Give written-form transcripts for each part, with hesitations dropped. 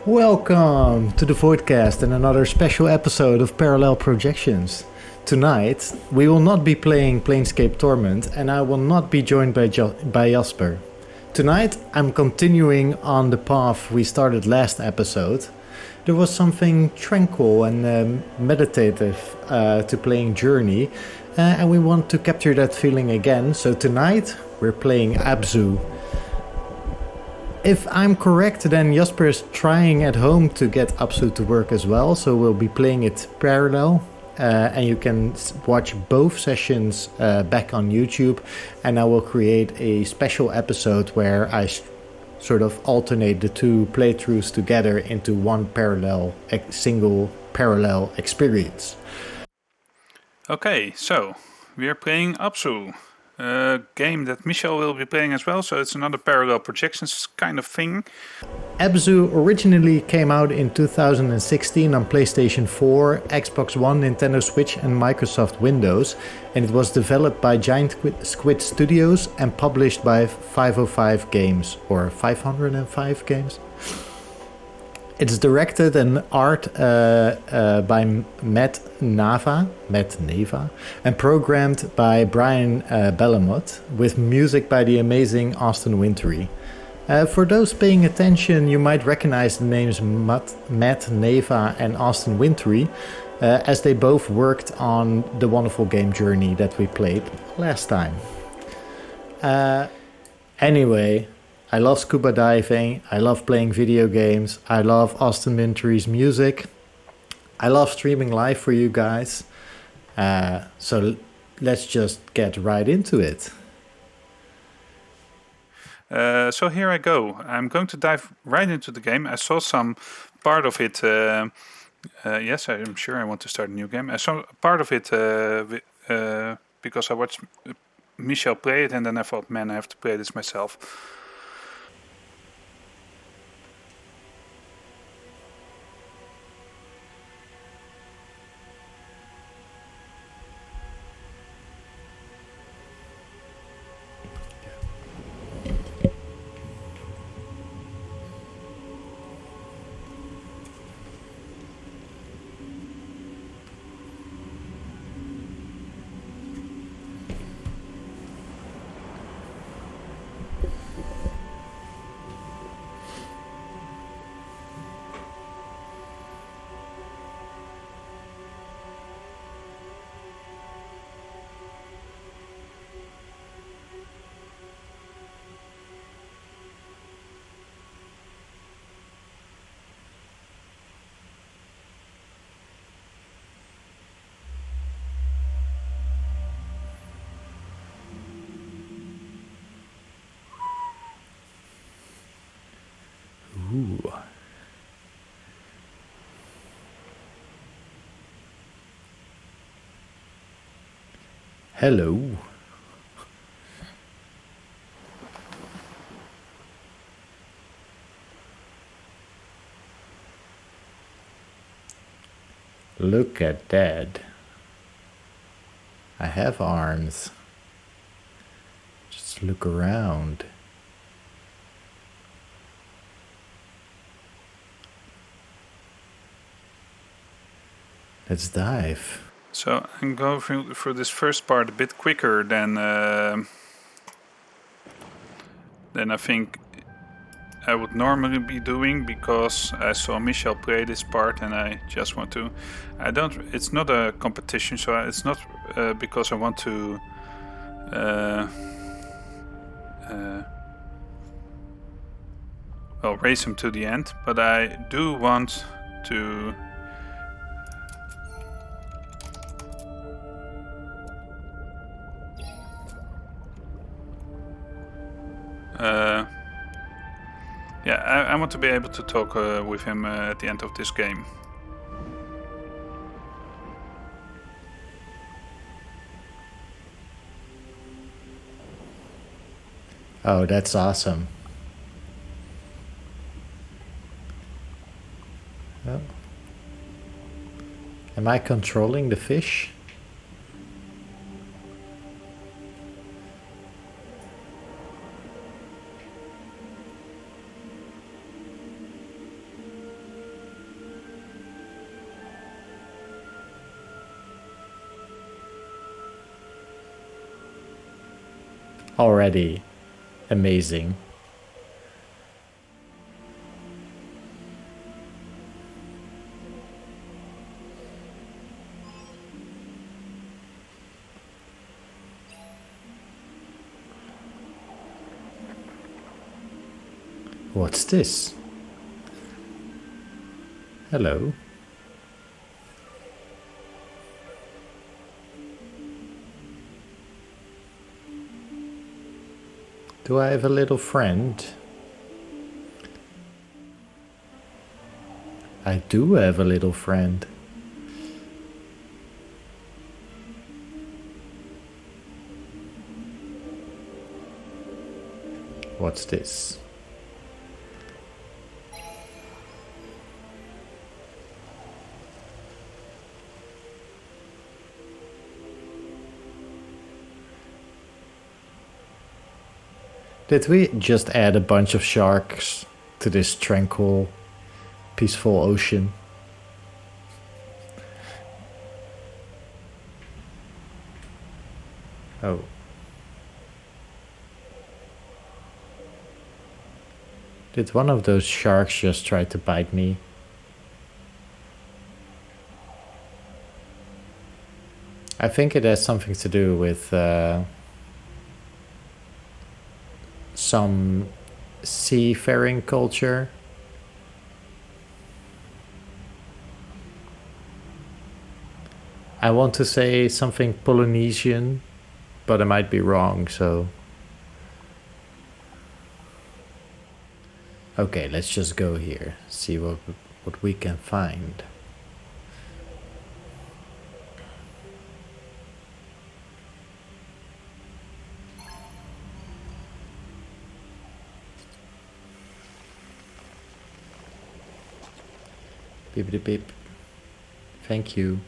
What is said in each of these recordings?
Welcome to the Voidcast and another special episode of Parallel Projections. Tonight, we will not be playing Planescape Torment and I will not be joined by Jasper. Tonight, I'm continuing on the path we started last episode. There was something tranquil and meditative to playing Journey, and we want to capture that feeling again. So tonight, we're playing Abzu. If I'm correct, then Jasper is trying at home to get Abzu to work as well, so we'll be playing it parallel. And you can watch both sessions back on YouTube, and I will create a special episode where I sort of alternate the two playthroughs together into one single parallel experience. Okay, so we are playing Abzu, a game that Michel will be playing as well, so it's another parallel projections kind of thing. Abzu originally came out in 2016 on PlayStation 4, Xbox One, Nintendo Switch and Microsoft Windows, and it was developed by Giant Squid Studios and published by 505 Games, or 505 Games. It's directed and art by Matt Nava, and programmed by Brian Bellamont, with music by the amazing Austin Wintory. For those paying attention, you might recognize the names Matt Nava and Austin Wintory, as they both worked on the wonderful game Journey that we played last time. Anyway, I love scuba diving, I love playing video games, I love Austin Wintory's music, I love streaming live for you guys, so let's just get right into it. So here I go. I'm going to dive right into the game. I saw some part of it. Yes, I'm sure I want to start a new game. I saw part of it because I watched Michel play it, and then I thought, man, I have to play this myself. Ooh. Hello. Look at that. I have arms. Just look around. Let's dive. So I'm going through this first part a bit quicker than I think I would normally be doing, because I saw Michel play this part and I just want to. It's not a competition, so it's not because I want to. Race him to the end, but I do want to. I want to be able to talk with him at the end of this game. Oh, that's awesome. Oh. Am I controlling the fish? already amazing. What's this? Hello. Do I have a little friend? I do have a little friend. What's this? Did we just add a bunch of sharks to this tranquil, peaceful ocean? Oh. Did one of those sharks just try to bite me? I think it has something to do with some seafaring culture. I want to say something Polynesian, but I might be wrong, so... Okay, let's just go here, see what we can find. Beep beep. Thank you.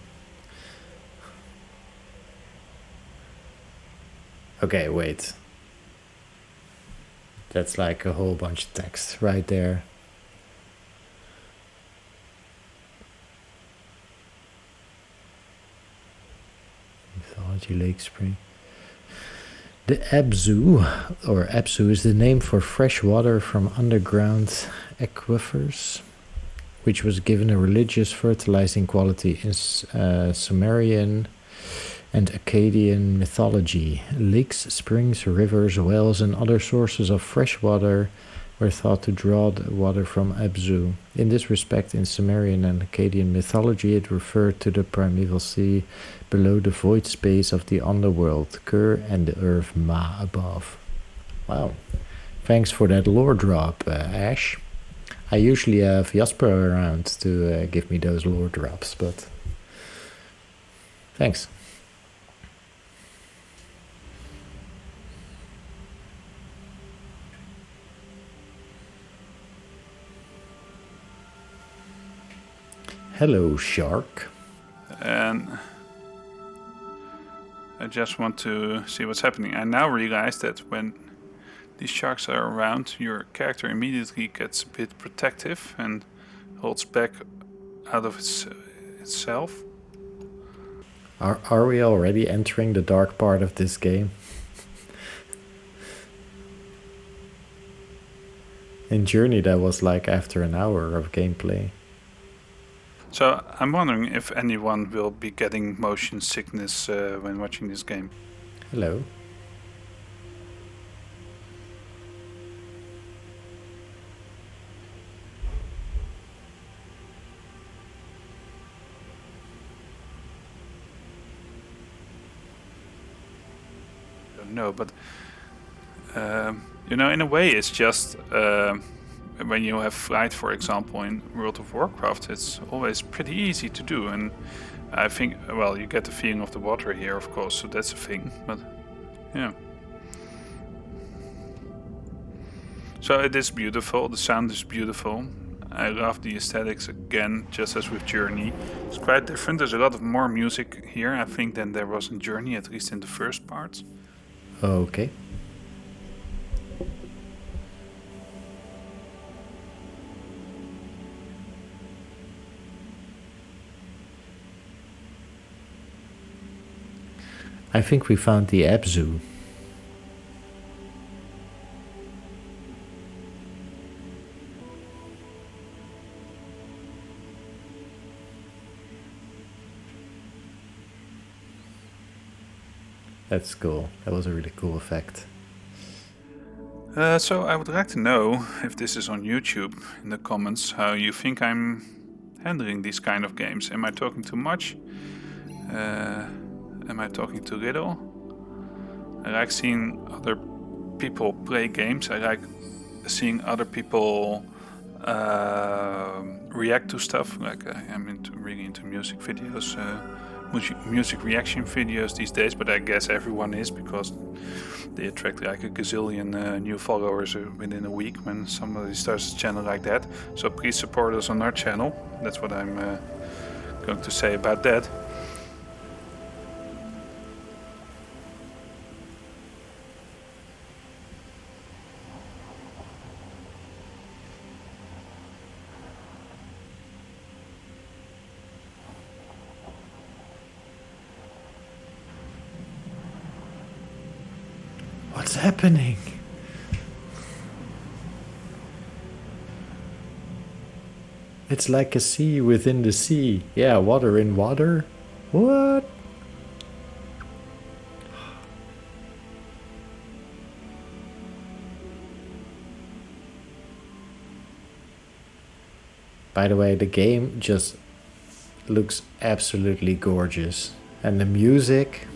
Okay, wait. That's like a whole bunch of text right there. Mythology Lake Spring. The Abzu, or Abzu, is the name for fresh water from underground aquifers, which was given a religious fertilizing quality in Sumerian and Akkadian mythology. Lakes, springs, rivers, wells, and other sources of fresh water were thought to draw the water from Abzu. In this respect, in Sumerian and Akkadian mythology, it referred to the primeval sea below the void space of the underworld, Ker, and the earth Ma above. Wow. Thanks for that lore drop, Ash. I usually have Jasper around to give me those lore drops, but thanks. Hello, shark. And I just want to see what's happening. I now realize that when these sharks are around, your character immediately gets a bit protective and holds back out of itself. Are we already entering the dark part of this game? In Journey, that was like after an hour of gameplay. So I'm wondering if anyone will be getting motion sickness when watching this game. Hello. I don't know, but in a way, it's just when you have flight, for example, in World of Warcraft, it's always pretty easy to do. And I think, well, you get the feeling of the water here, of course, so that's a thing. But yeah. So it is beautiful. The sound is beautiful. I love the aesthetics again, just as with Journey. It's quite different. There's a lot of more music here, I think, than there was in Journey, at least in the first parts. Okay. I think we found the Abzu. That's cool. That was a really cool effect. So I would like to know, if this is on YouTube, in the comments, how you think I'm handling these kind of games. Am I talking too much? Am I talking too little? I like seeing other people play games. I like seeing other people react to stuff. Like I'm really into music videos, music reaction videos these days. But I guess everyone is, because they attract like a gazillion new followers within a week when somebody starts a channel like that. So please support us on our channel. That's what I'm going to say about that. What's happening? It's like a sea within the sea. Yeah, water in water? What? By the way, the game just looks absolutely gorgeous. And the music...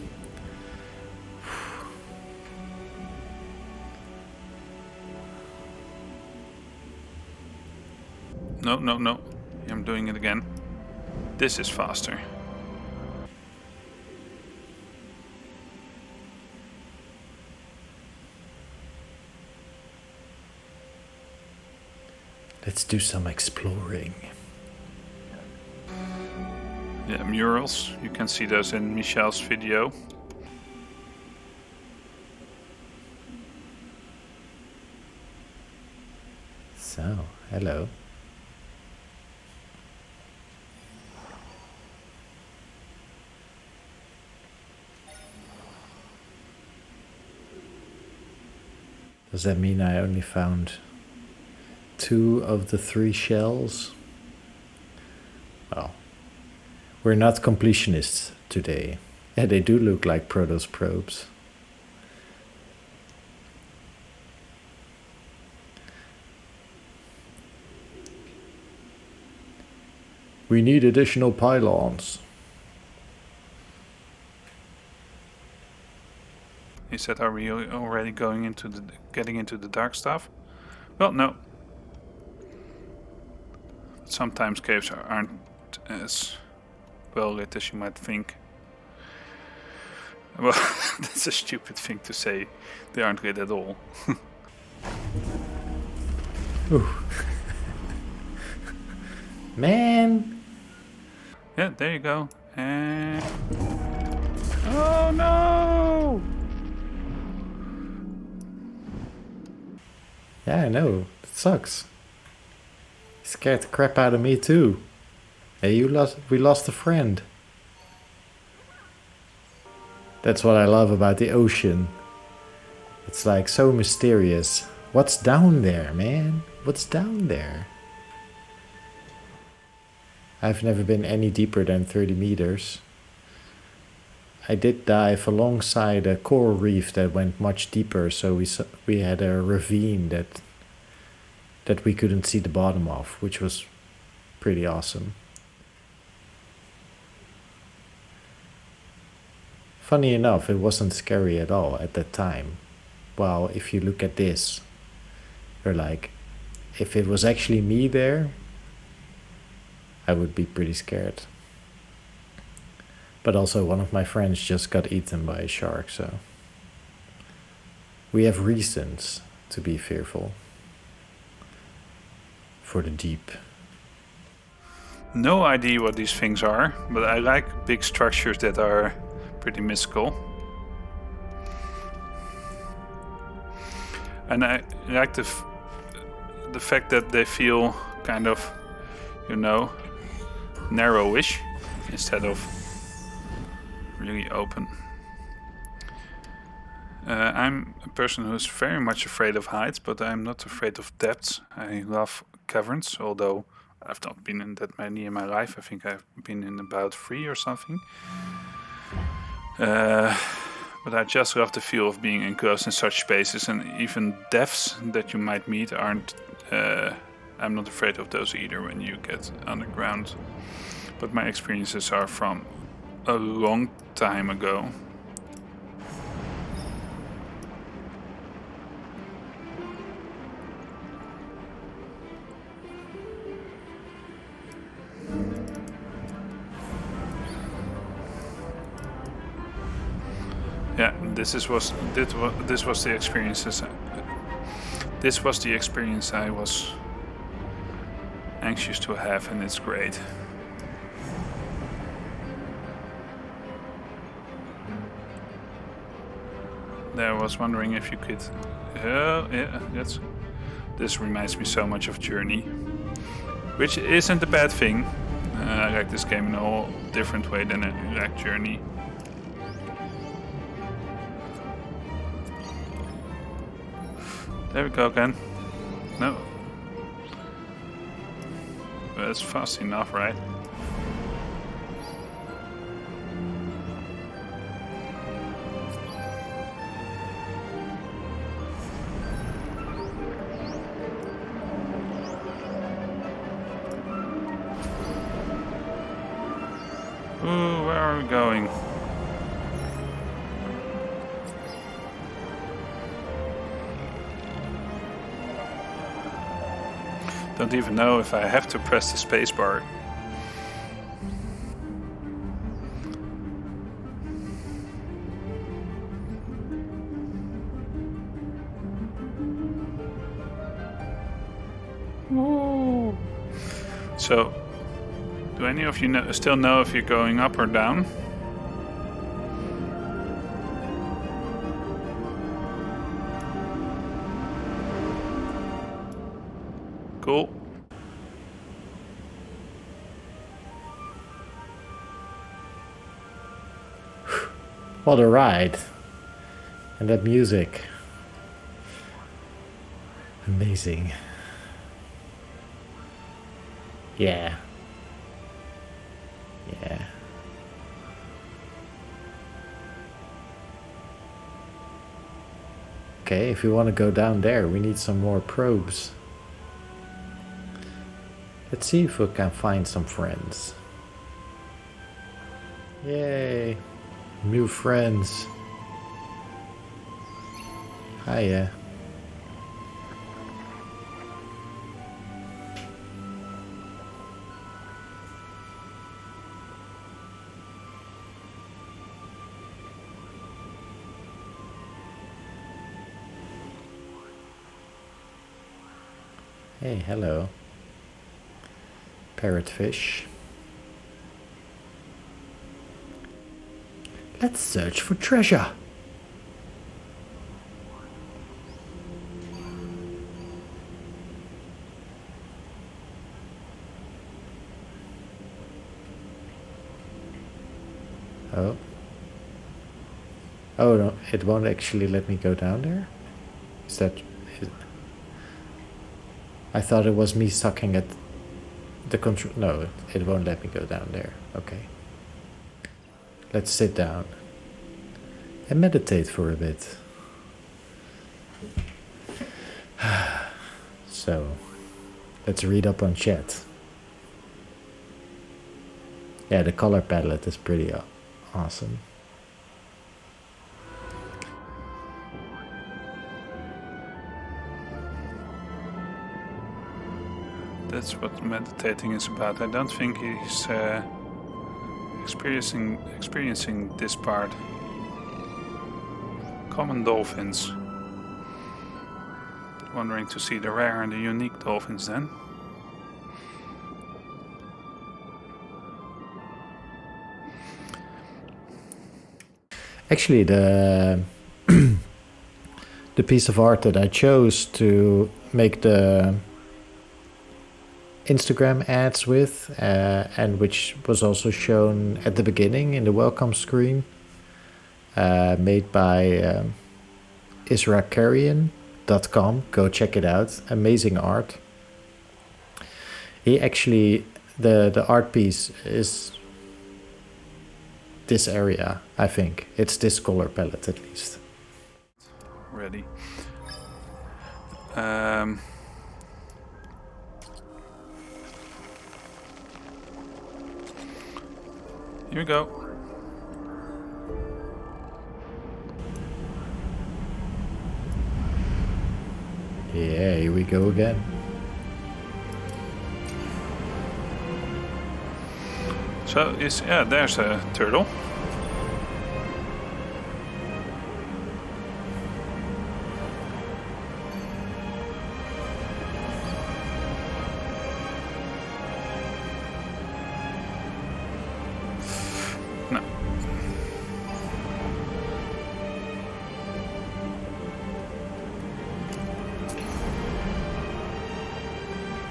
No. I'm doing it again. This is faster. Let's do some exploring. Yeah, murals. You can see those in Michel's video. So, hello. Does that mean I only found 2 of the 3 shells? Well, we're not completionists today. Yeah, they do look like Protoss probes. We need additional pylons. He said, "Are we already getting into the dark stuff?" Well, no. Sometimes caves aren't as well lit as you might think. Well, that's a stupid thing to say. They aren't lit at all. Ooh. Man! Yeah, there you go. And... oh no! Yeah, I know. It sucks. Scared the crap out of me too. Hey, we lost a friend. That's what I love about the ocean. It's like so mysterious. What's down there, man? What's down there? I've never been any deeper than 30 meters. I did dive alongside a coral reef that went much deeper, so we had a ravine that we couldn't see the bottom of, which was pretty awesome. Funny enough, it wasn't scary at all at that time. Well, if you look at this, you're like, if it was actually me there, I would be pretty scared. But also one of my friends just got eaten by a shark, so we have reasons to be fearful for the deep. No idea what these things are, but I like big structures that are pretty mystical. And I like the fact that they feel kind of, narrowish instead of really open. I'm a person who's very much afraid of heights, but I'm not afraid of depths. I love caverns, although I've not been in that many in my life. I think I've been in about 3 or something. But I just love the feel of being enclosed in such spaces, and even deaths that you might meet aren't. I'm not afraid of those either when you get underground. But my experiences are from a long time ago. Yeah, this was the experiences. This was the experience I was anxious to have, and it's great. I was wondering if you could. Yeah, this reminds me so much of Journey, which isn't a bad thing. I like this game in a whole different way than I like Journey. There we go again. No. Well, it's fast enough, right? Ooh, where are we going? Don't even know if I have to press the spacebar. Ooh. So, do any of you still know if you're going up or down? Cool. What a ride. And that music. Amazing. Yeah. Yeah. Okay, if we want to go down there, we need some more probes. Let's see if we can find some friends. Yay! New friends. Hiya. Hey, hello. Parrotfish. Let's search for treasure. Oh. Oh no, it won't actually let me go down there? Is that... I thought it was me sucking at the control. No, it won't let me go down there. Okay. Let's sit down and meditate for a bit. So, let's read up on chat. Yeah, the color palette is pretty awesome. That's what meditating is about. I don't think he's experiencing this part. Common dolphins. Wondering to see the rare and the unique dolphins then. Actually, the the piece of art that I chose to make the Instagram ads with, and which was also shown at the beginning in the welcome screen, made by isracarrion.com. Go check it out. Amazing art. He actually, the art piece is this area, I think. It's this color palette at least. Ready. Here we go. Yeah, here we go again. So there's a turtle. No.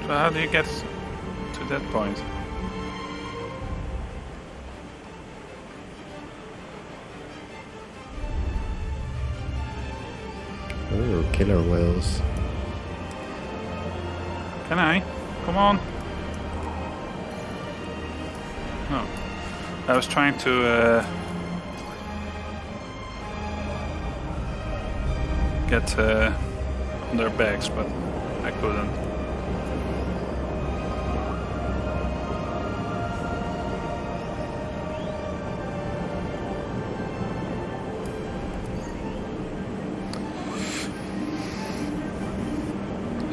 So how do you get to that point? Oh, killer whales. Can I? Come on. No. I was trying to get on their backs, but I couldn't.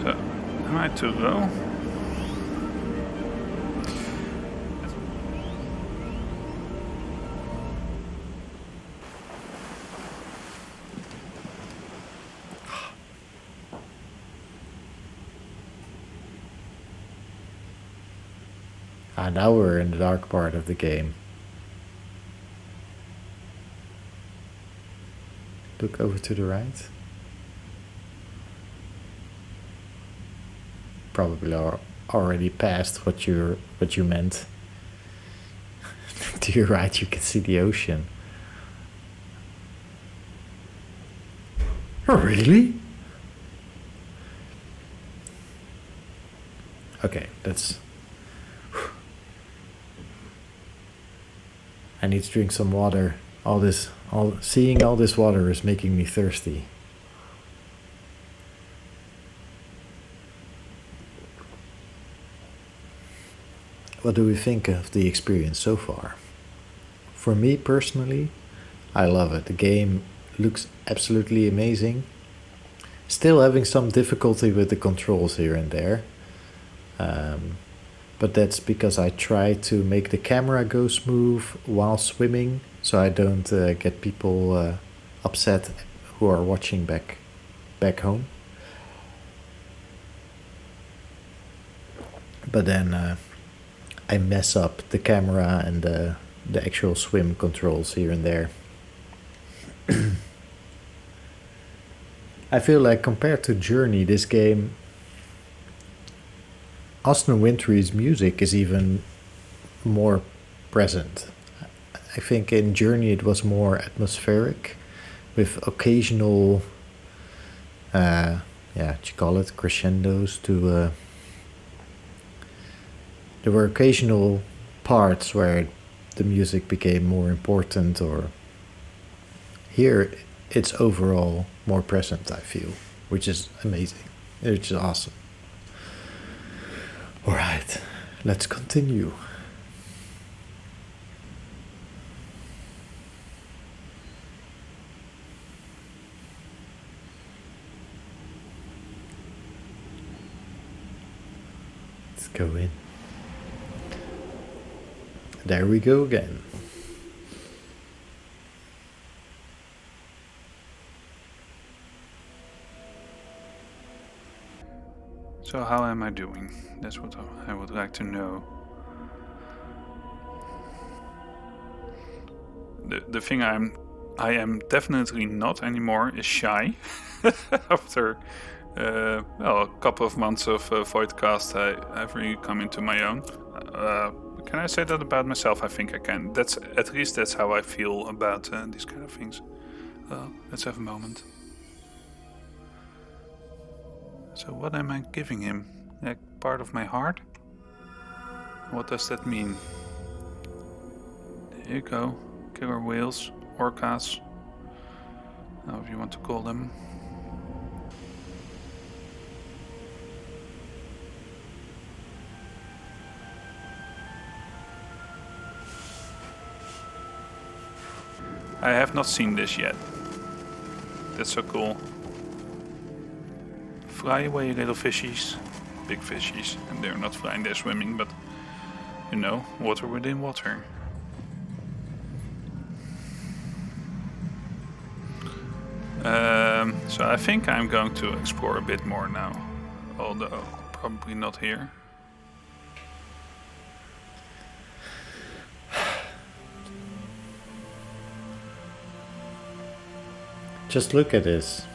So, am I too low? Ah, now we're in the dark part of the game. Look over to the right. Probably already past what you meant. To your right, you can see the ocean. Oh, really? Okay, that's. I need to drink some water. Seeing all this water is making me thirsty. What do we think of the experience so far? For me personally, I love it. The game looks absolutely amazing. Still having some difficulty with the controls here and there. But that's because I try to make the camera go smooth while swimming, so I don't get people upset who are watching back home. But then I mess up the camera and the actual swim controls here and there. I feel like compared to Journey, this game, Austin Wintory's music is even more present. I think in Journey it was more atmospheric, with occasional, what you call it, crescendos to. There were occasional parts where the music became more important, or here it's overall more present, I feel, which is amazing. Which is awesome. Alright, let's continue. Let's go in. There we go again. So how am I doing? That's what I would like to know. The thing I am definitely not anymore is shy. After a couple of months of Voidcast, I've really come into my own. Can I say that about myself? I think I can. At least that's how I feel about these kind of things. Let's have a moment. So what am I giving him? Like part of my heart? What does that mean? There you go. killer whales, orcas, however you want to call them. I have not seen this yet. That's so cool. Fly away, little fishies. Big fishies. And they're not flying, they're swimming, but you know, water within water. So I think I'm going to explore a bit more now. Although, probably not here. Just look at this.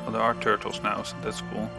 Well, there are turtles now, so that's cool.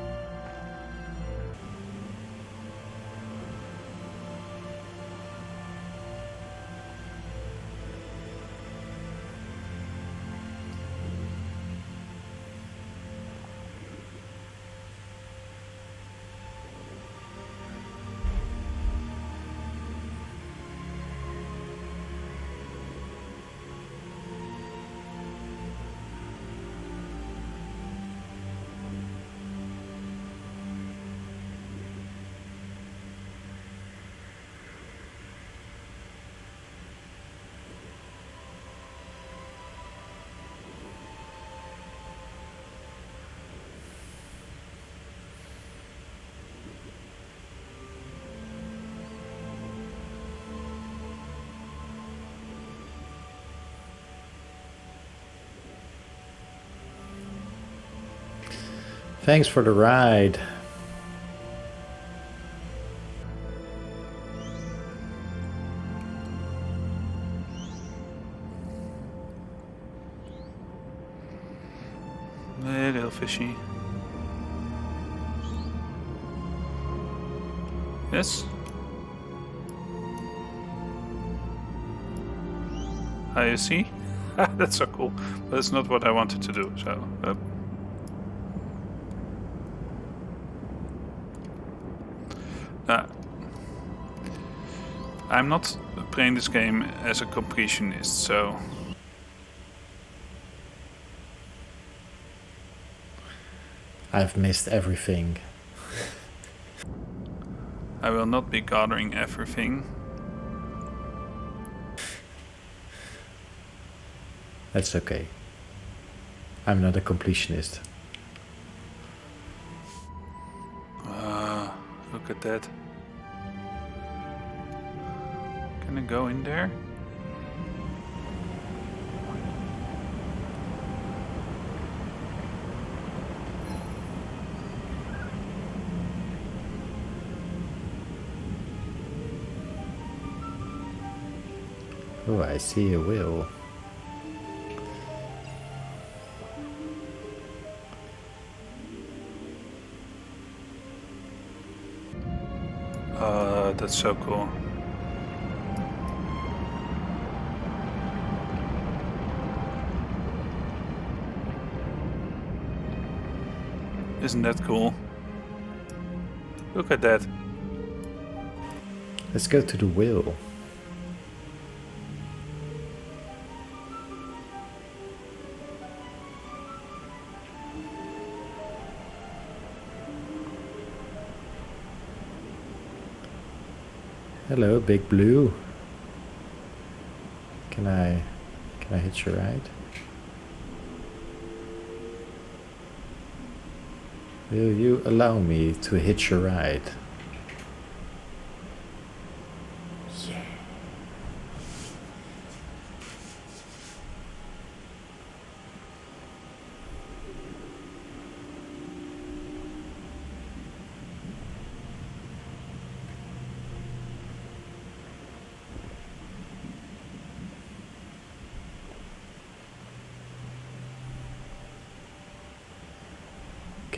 Thanks for the ride. Hey, little fishy. Yes? You see? That's so cool. But that's not what I wanted to do, so... I'm not playing this game as a completionist, so... I've missed everything. I will not be gathering everything. That's okay. I'm not a completionist. Look at that. Can I go in there? Oh, I see a wheel. That's so cool. Isn't that cool? Look at that. Let's go to the wheel. Hello, Big Blue. Can I hitch a ride? Will you allow me to hitch a ride? Yeah.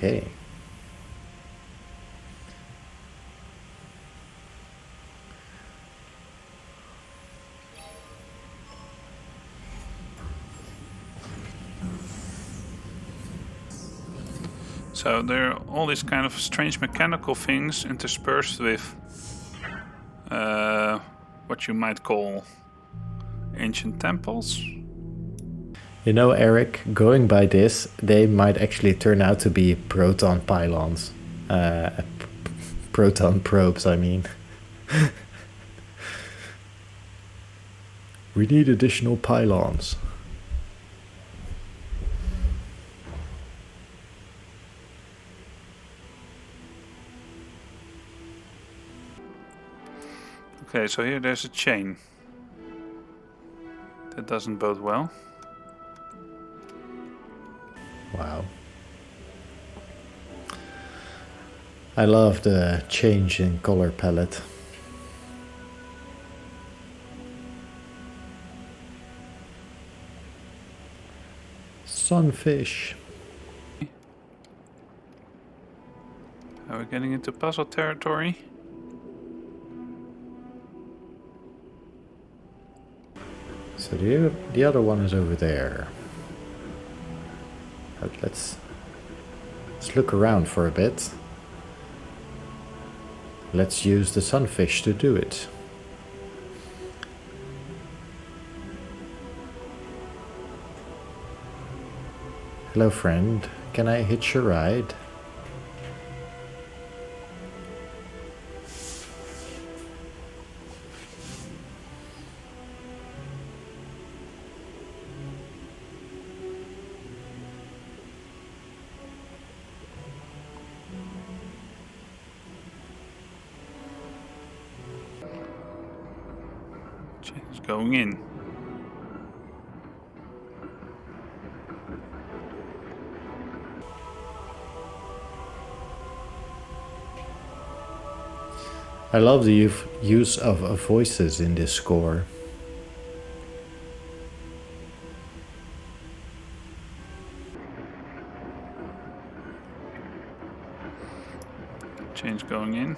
Okay. So there are all these kind of strange mechanical things interspersed with what you might call ancient temples. You know, Eric, going by this, they might actually turn out to be proton pylons. Proton probes, I mean. We need additional pylons. Okay, so here there's a chain. That doesn't bode well. Wow. I love the change in color palette. Sunfish. Are we getting into puzzle territory? So the other one is over there. But let's look around for a bit. Let's use the sunfish to do it. Hello friend, can I hitch a ride? Chain's going in. I love the use of voices in this score. Chain's going in.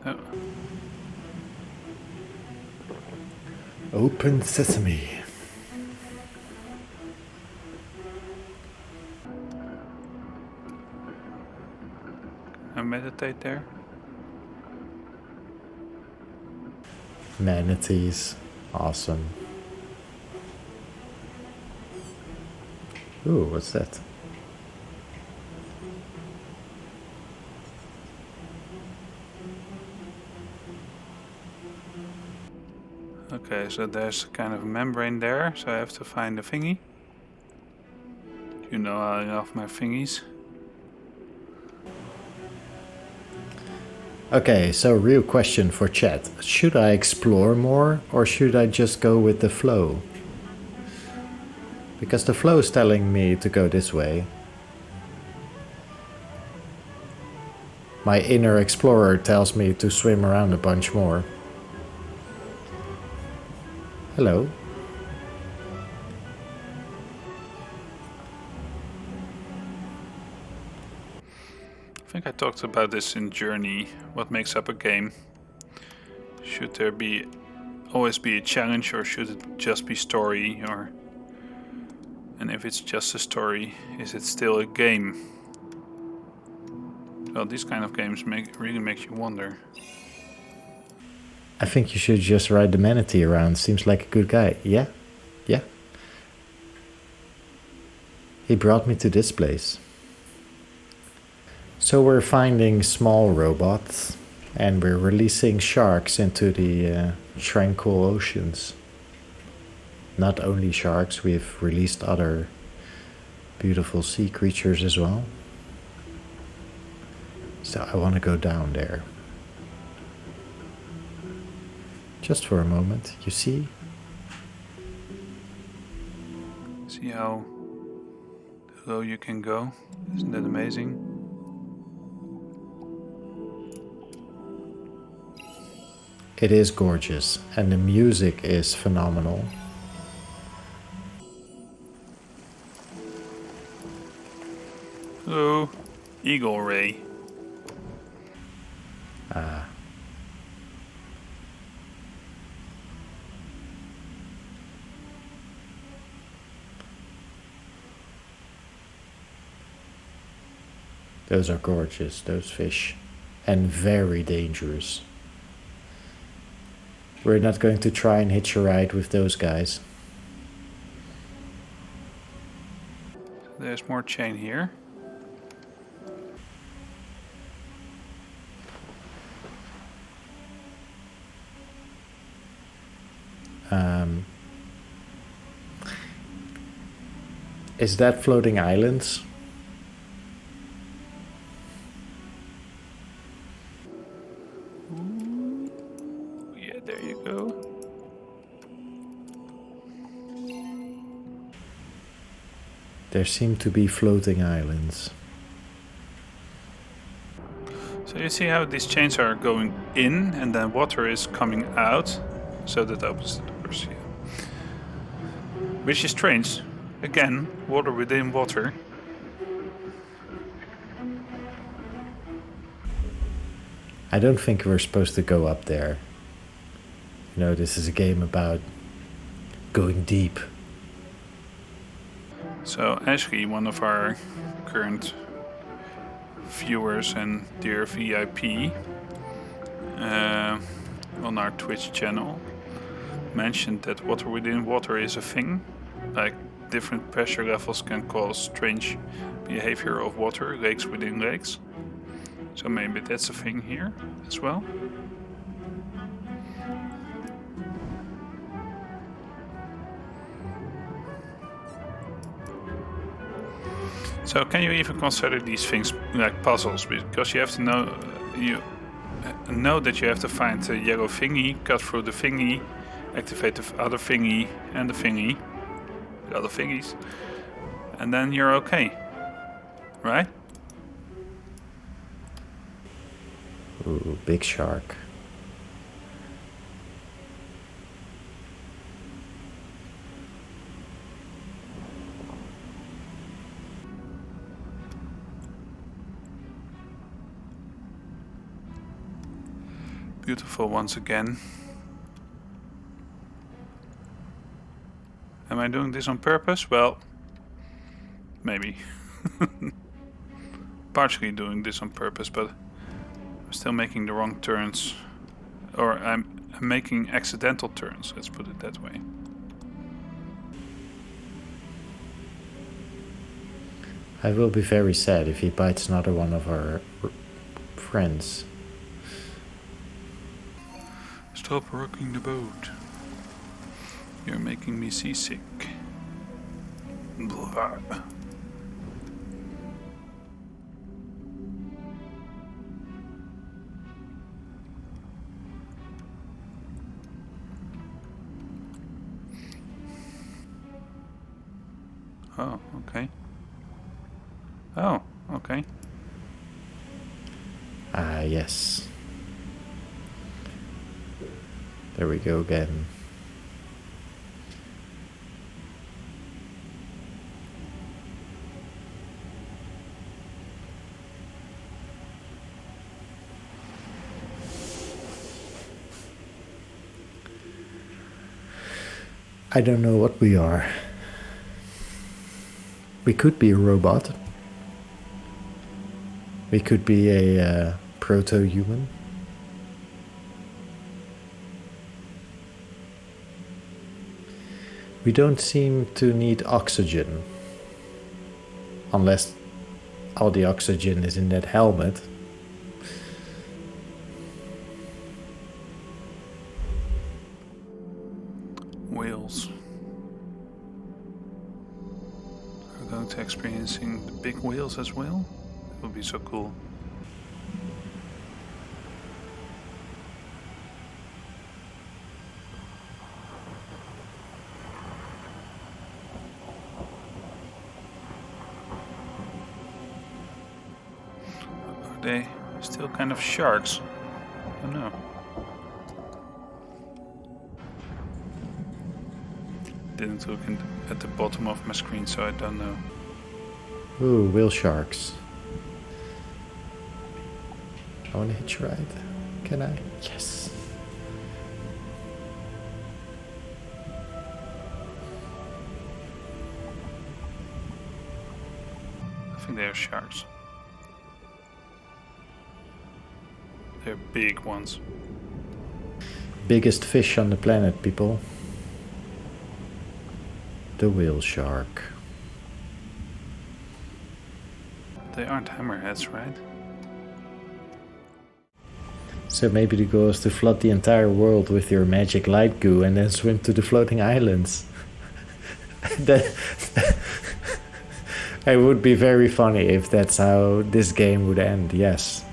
Oh. Open sesame. I meditate there. Manatees. Awesome. Ooh, what's that? Okay, so there's kind of a membrane there, so I have to find the thingy. You know I love my thingies. Okay, so real question for chat. Should I explore more or should I just go with the flow? Because the flow is telling me to go this way. My inner explorer tells me to swim around a bunch more. Hello. I think I talked about this in Journey. What makes up a game? Should there always be a challenge, or should it just be story? And if it's just a story, is it still a game? Well, these kind of games really make you wonder. I think you should just ride the manatee around. Seems like a good guy. Yeah? Yeah. He brought me to this place. So we're finding small robots and we're releasing sharks into the tranquil oceans. Not only sharks, we've released other beautiful sea creatures as well. So I want to go down there. Just for a moment, you see? See how low you can go? Isn't that amazing? It is gorgeous, and the music is phenomenal. Oh, Eagle Ray. Those are gorgeous, those fish. And very dangerous. We're not going to try and hitch a ride with those guys. There's more chain here. Is that floating islands? Yeah, there you go. There seem to be floating islands. So you see how these chains are going in and then water is coming out. So that opens the doors here. Which is strange. Again, water within water. I don't think we're supposed to go up there. You know, this is a game about going deep. So Ashley, one of our current viewers and dear VIP on our Twitch channel, mentioned that water within water is a thing. Like different pressure levels can cause strange behavior of water, lakes within lakes. So maybe that's a thing here as well. So can you even consider these things like puzzles? Because you have to know that you have to find the yellow thingy, cut through the thingy, activate the other thingy and the thingy, the other thingies, and then you're okay, right? Ooh, big shark. Beautiful once again. Am I doing this on purpose? Well, maybe. Partially doing this on purpose, but I'm still making the wrong turns. Or I'm making accidental turns, let's put it that way. I will be very sad if he bites another one of our friends. Stop rocking the boat. You're making me seasick. Blah. Oh, okay. Oh, okay. Ah, yes. There we go again. I don't know what we are. We could be a robot. We could be a proto-human. We don't seem to need oxygen. Unless all the oxygen is in that helmet. Whales. We're going to experiencing the big whales as well. It would be so cool. Are they still kind of sharks? I don't know. Didn't look at the bottom of my screen, so I don't know. Ooh, whale sharks. I want to hitch ride. Can I? Yes. I think they're sharks. They're big ones. Biggest fish on the planet, people. The whale shark. They aren't hammerheads, right? So maybe the goal is to flood the entire world with your magic light goo and then swim to the floating islands. That it would be very funny if that's how this game would end, yes.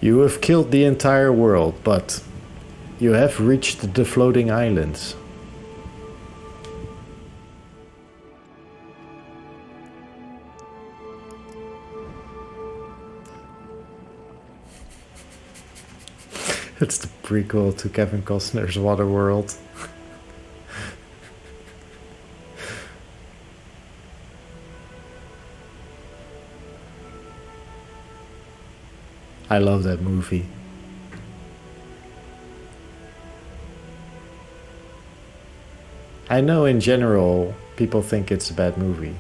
You have killed the entire world, but you have reached the floating islands. It's the prequel to Kevin Costner's Waterworld. I love that movie. I know in general people think it's a bad movie.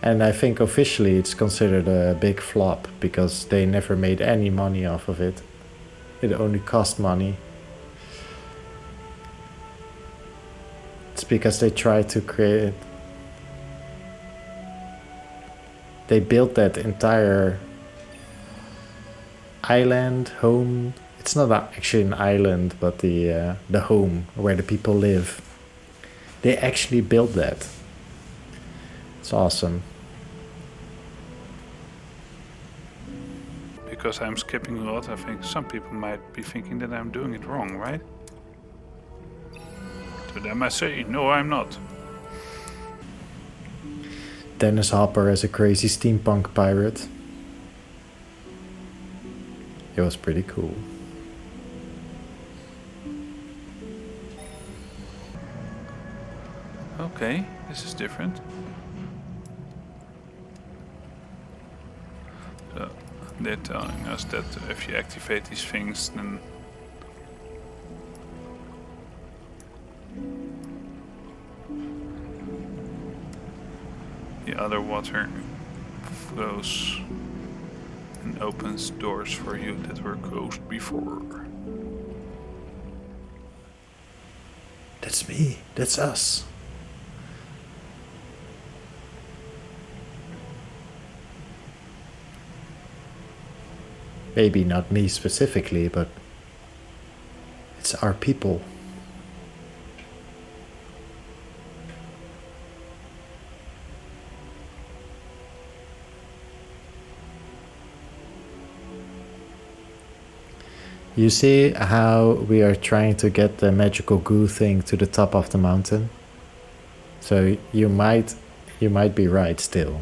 And I think officially it's considered a big flop because they never made any money off of it. It only cost money. It's because they tried to create... They built that entire island, home. It's not actually an island, but the home where the people live. They actually built that. It's awesome. Because I'm skipping a lot, I think some people might be thinking that I'm doing it wrong, right? To them I say, no, I'm not. Dennis Hopper as a crazy steampunk pirate. It was pretty cool. Okay, this is different. So they're telling us that if you activate these things, then the other water flows and opens doors for you that were closed before. That's me. That's us. Maybe not me specifically, but it's our people. You see how we are trying to get the magical goo thing to the top of the mountain? So you might be right still.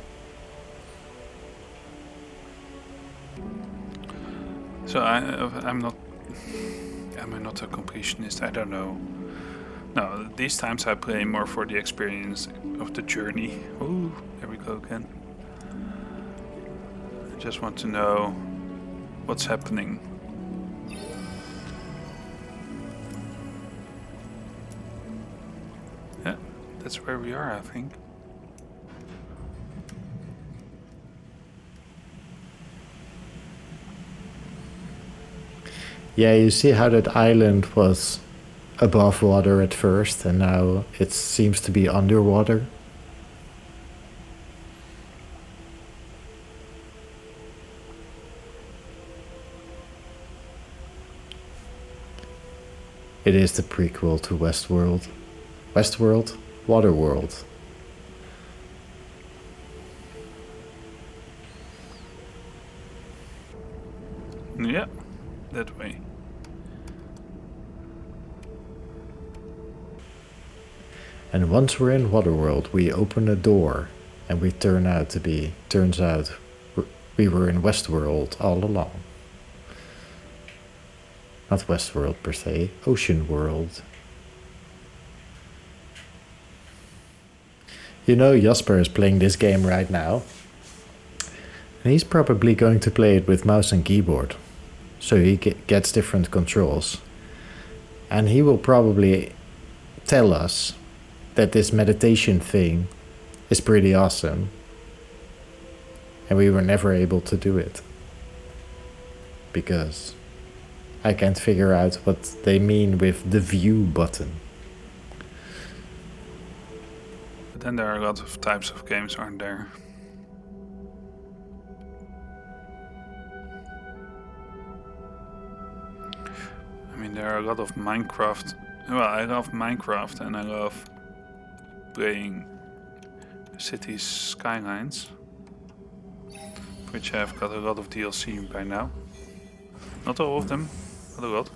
So I'm not. Am I not a completionist? I don't know. No, these times I play more for the experience of the journey. Ooh, there we go again. I just want to know what's happening. Yeah, that's where we are, I think. Yeah, you see how that island was above water at first and now it seems to be underwater? It is the prequel to Westworld. Westworld? Waterworld. Yeah, that way. And once we're in Waterworld, we open a door and we turns out we were in Westworld all along. Not Westworld per se, Ocean World. You know, Jasper is playing this game right now. And he's probably going to play it with mouse and keyboard. So he gets different controls. And he will probably tell us that this meditation thing is pretty awesome. And we were never able to do it. Because I can't figure out what they mean with the view button. But then there are a lot of types of games, aren't there? I mean, there are a lot of Minecraft. Well, I love Minecraft and I love playing Cities Skylines, which have got a lot of DLC by now. Not all of them, but a lot.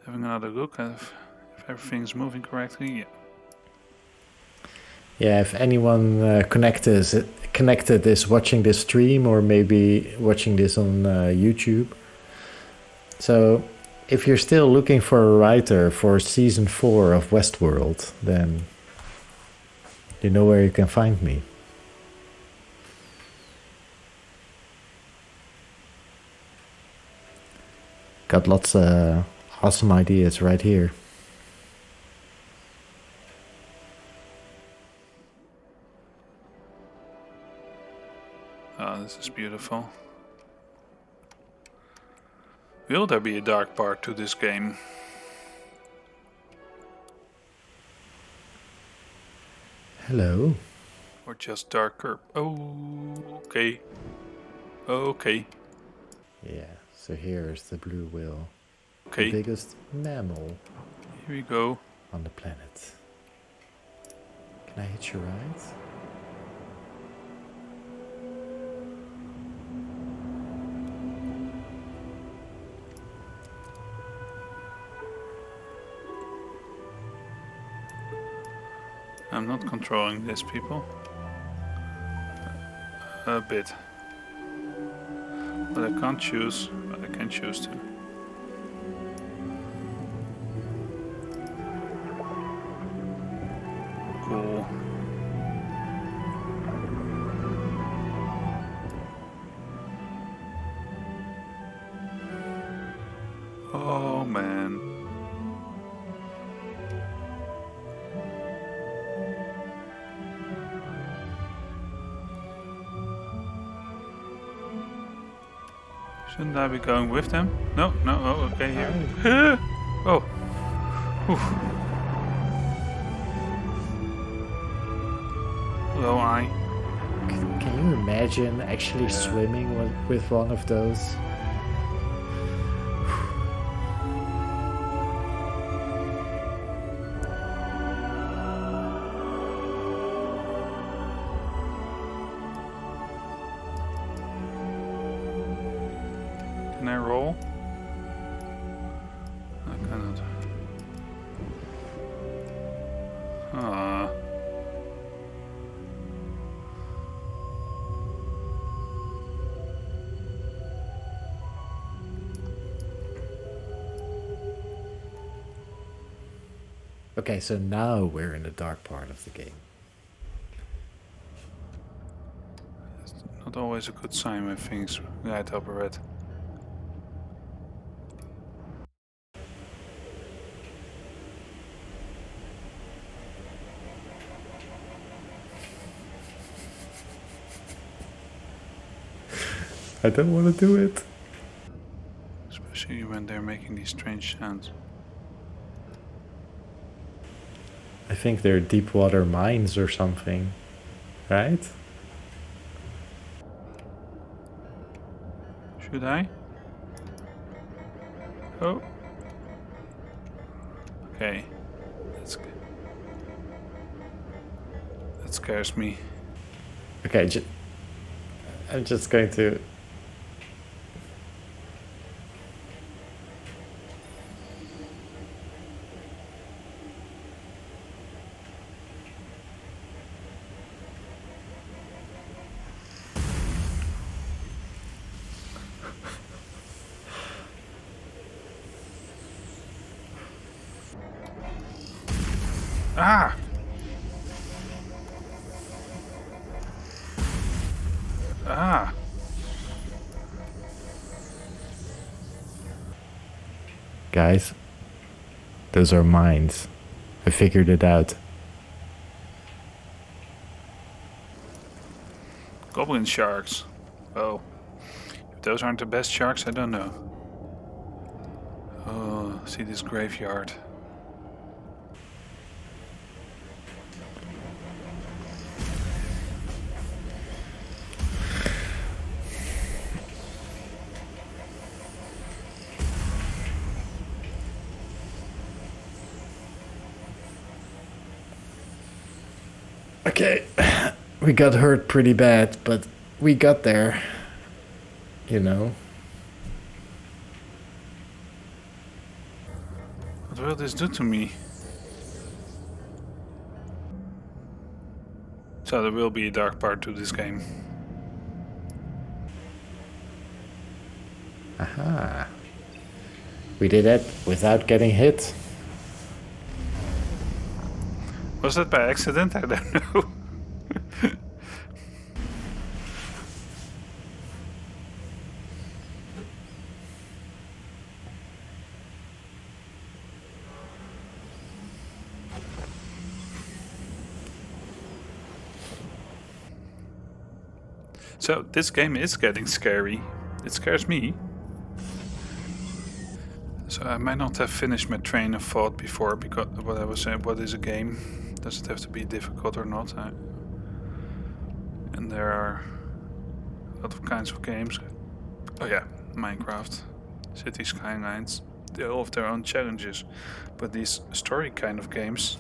Having another look at if everything's moving correctly. Yeah. Yeah, if anyone connected is watching this stream or maybe watching this on YouTube. So, if you're still looking for a writer for season 4 of Westworld, then you know where you can find me. Got lots of awesome ideas right here. Oh, this is beautiful. Will there be a dark part to this game? Hello. Or just darker? Oh, okay. Okay. Yeah, so here's the blue whale. Okay. The biggest mammal Here we go. on the planet. Can I hitch a ride? I'm not controlling this, people. A bit. But I can't choose, but I can choose to. Cool. Oh man. Shouldn't I be going with them? No, no, oh, okay, here. Oh. Oof. Hello, I. Can you imagine actually swimming with one of those? Can I roll? I cannot. Ah. Okay, so now we're in the dark part of the game. It's not always a good sign when things light up red. I don't want to do it. Especially when they're making these strange sounds. I think they're deep water mines or something, right? Should I? Oh. Okay. That scares me. Okay, I'm just going to... Ah! Ah! Guys, those are mines. I figured it out. Goblin sharks. Oh. If those aren't the best sharks, I don't know. Oh, see this graveyard. Okay, we got hurt pretty bad, but we got there. You know. What will this do to me? So there will be a dark part to this game. Aha. We did it without getting hit. Was that by accident? I don't know. So this game is getting scary. It scares me. So I might not have finished my train of thought before, because what I was saying, what is a game? Does it have to be difficult or not? And there are a lot of kinds of games. Oh yeah, Minecraft, City Skylines. They all have their own challenges, but these story kind of games,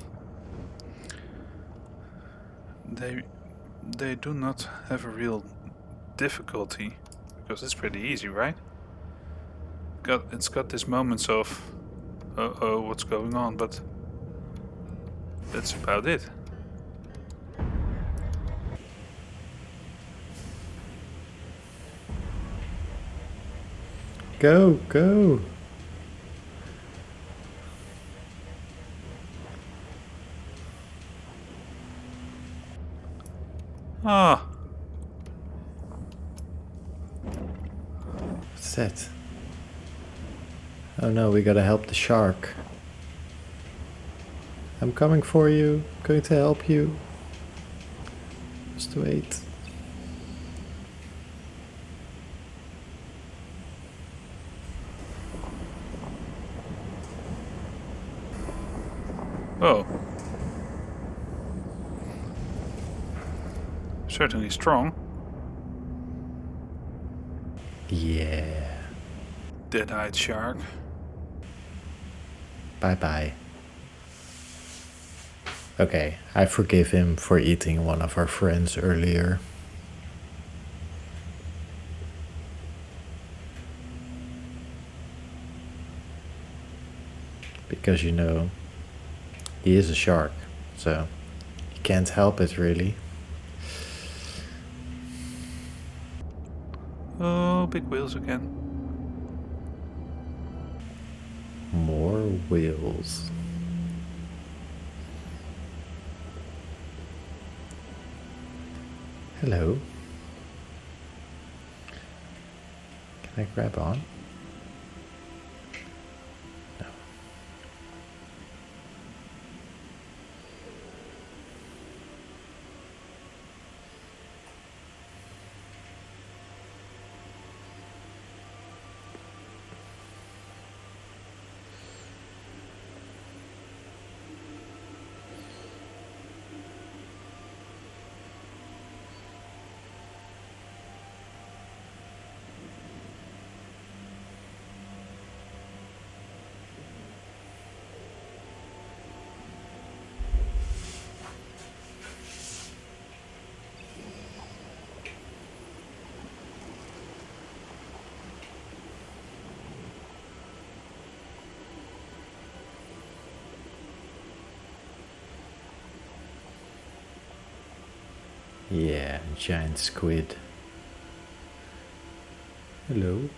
they do not have a real difficulty, because it's pretty easy, right? It's got these moments of oh, what's going on, but that's about it. Go, go. Ah, What's that? Oh no, we gotta help the shark. I'm coming for you. I'm going to help you. Just wait. oh, certainly strong. Yeah. Dead-eyed shark. Bye-bye. Okay, I forgive him for eating one of our friends earlier. Because, you know, he is a shark, so he can't help it, really. Oh, big wheels again. More wheels. Hello. Can I grab on? No. Yeah, giant squid. Hello.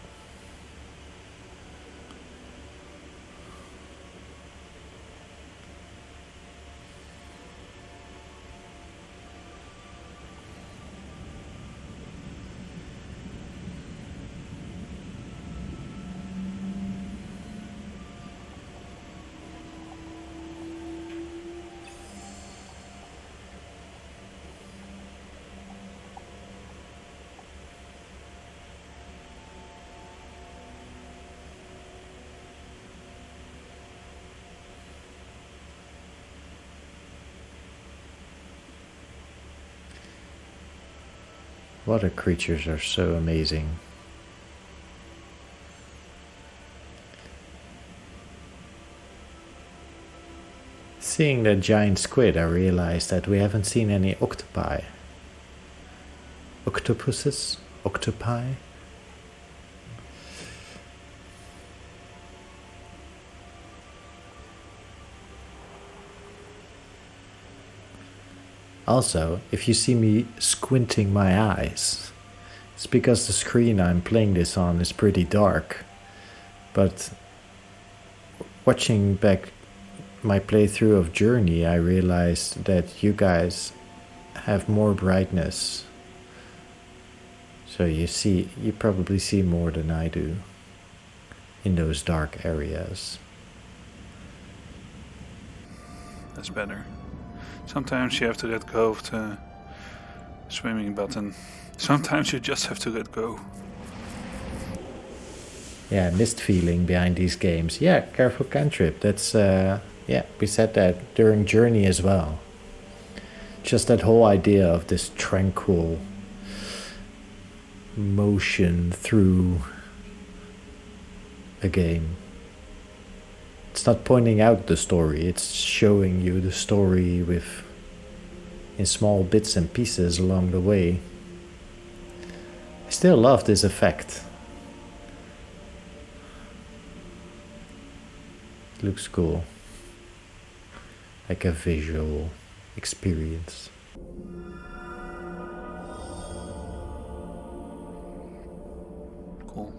Water creatures are so amazing. Seeing that giant squid, I realized that we haven't seen any octopi. Octopuses? Octopi? Also, if you see me squinting my eyes, it's because the screen I'm playing this on is pretty dark. But watching back my playthrough of Journey, I realized that you guys have more brightness. So you probably see more than I do in those dark areas. That's better. Sometimes you have to let go of the swimming button. Sometimes you just have to let go. Yeah, mist feeling behind these games. Yeah, careful cantrip. That's, yeah, we said that during Journey as well. Just that whole idea of this tranquil motion through a game. It's not pointing out the story, it's showing you the story in small bits and pieces along the way. I still love this effect. It looks cool. Like a visual experience. Cool.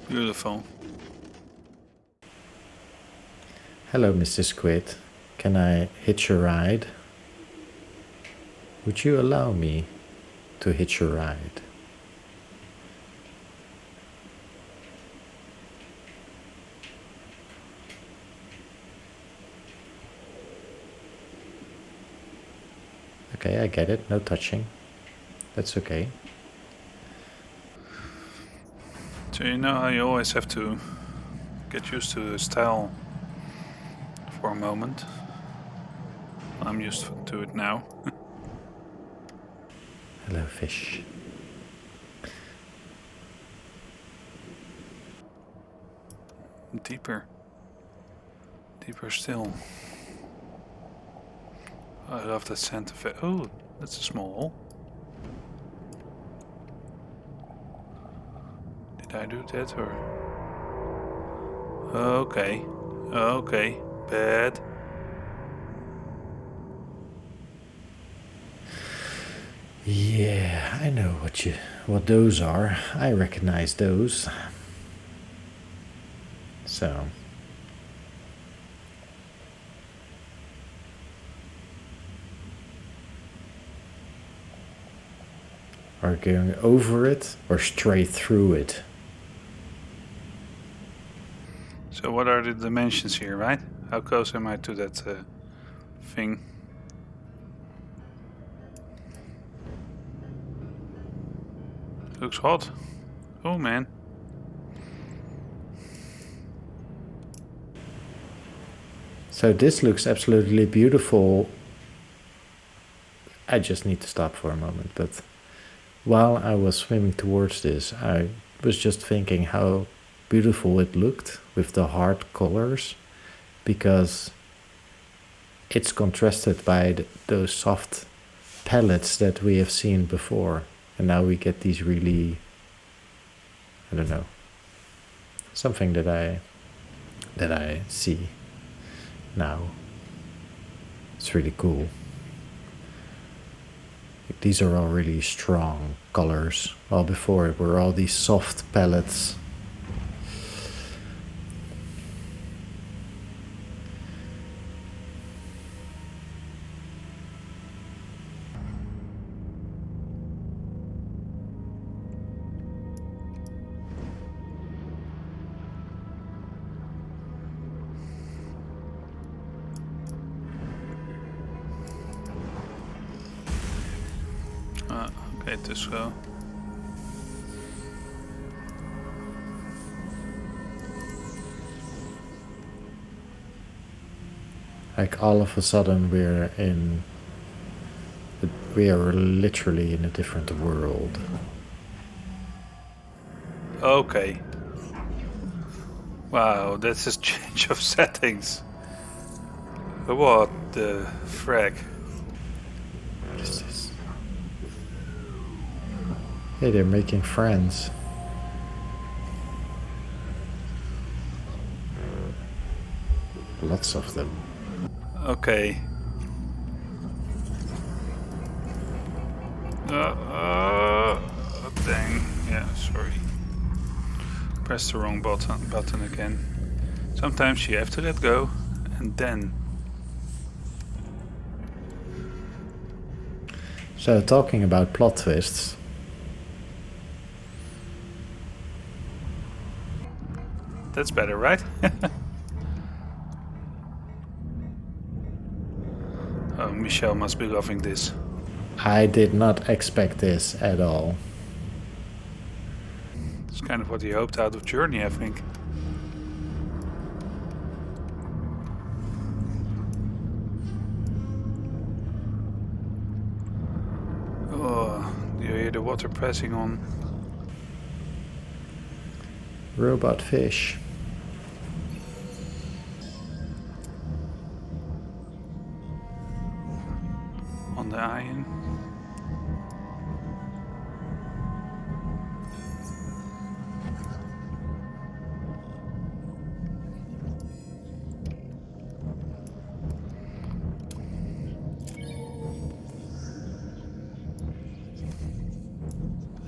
Beautiful. Hello, Mr. Squid. Can I hitch a ride? Would you allow me to hitch a ride? Okay, I get it. No touching. That's okay. So you know how you always have to get used to the style for a moment. I'm used to it now. Hello, fish. Deeper. Deeper still. I love that scent of it. Oh, that's a small hole. Did I do that or? Okay. Okay. Bad. Yeah, I know what those are. I recognize those. So are going over it or straight through it? So what are the dimensions here, right? How close am I to that thing? Looks hot. Oh man. So this looks absolutely beautiful. I just need to stop for a moment, but while I was swimming towards this, I was just thinking how beautiful it looked with the hard colors, because it's contrasted by those soft palettes that we have seen before, and now we get these really, I don't know, something that I see now. It's really cool. These are all really strong colors, while before it were all these soft palettes. Okay, too slow. Like all of a sudden we are literally in a different world. Okay. Wow, that's a change of settings. What the frack? What is this? Hey, they're making friends. Lots of them. Okay. Dang. Yeah, sorry. Press the wrong button again. Sometimes you have to let go, and then. So, talking about plot twists. That's better, right? Oh, Michel must be loving this. I did not expect this at all. It's kind of what he hoped out of Journey, I think. Oh, do you hear the water pressing on? Robot fish. On the iron.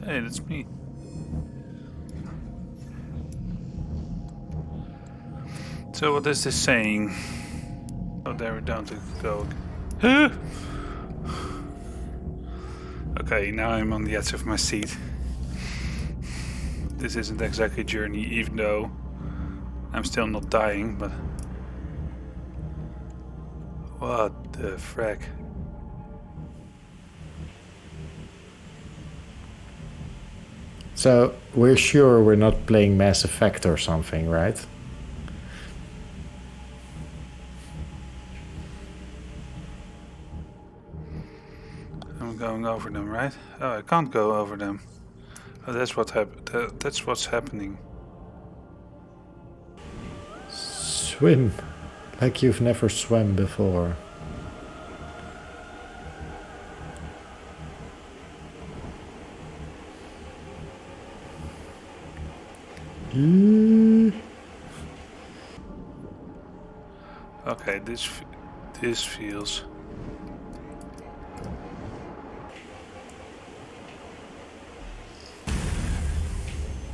Hey, that's me. So what is this saying? Oh, there we're down to go. Okay, now I'm on the edge of my seat. This isn't exactly Journey, even though I'm still not dying, but... What the frack? So, we're sure we're not playing Mass Effect or something, right? I'm going over them, right? Oh, I can't go over them. Oh, that's what that's what's happening. Swim. Like you've never swam before. Okay, this feels...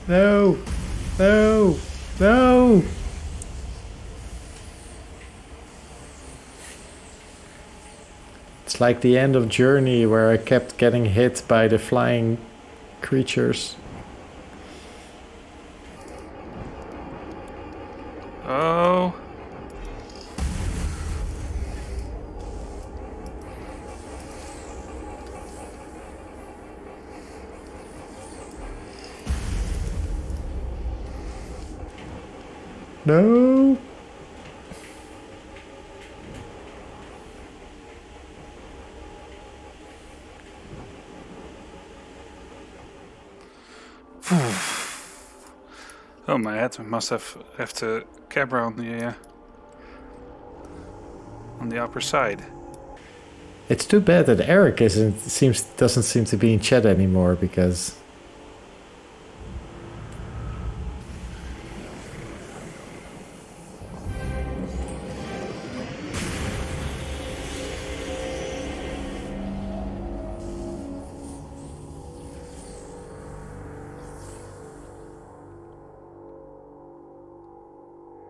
No! No! No! It's like the end of Journey where I kept getting hit by the flying creatures. Oh! No! Oh, my head must have left a camera on the upper side. It's too bad that Eric doesn't seem to be in chat anymore because...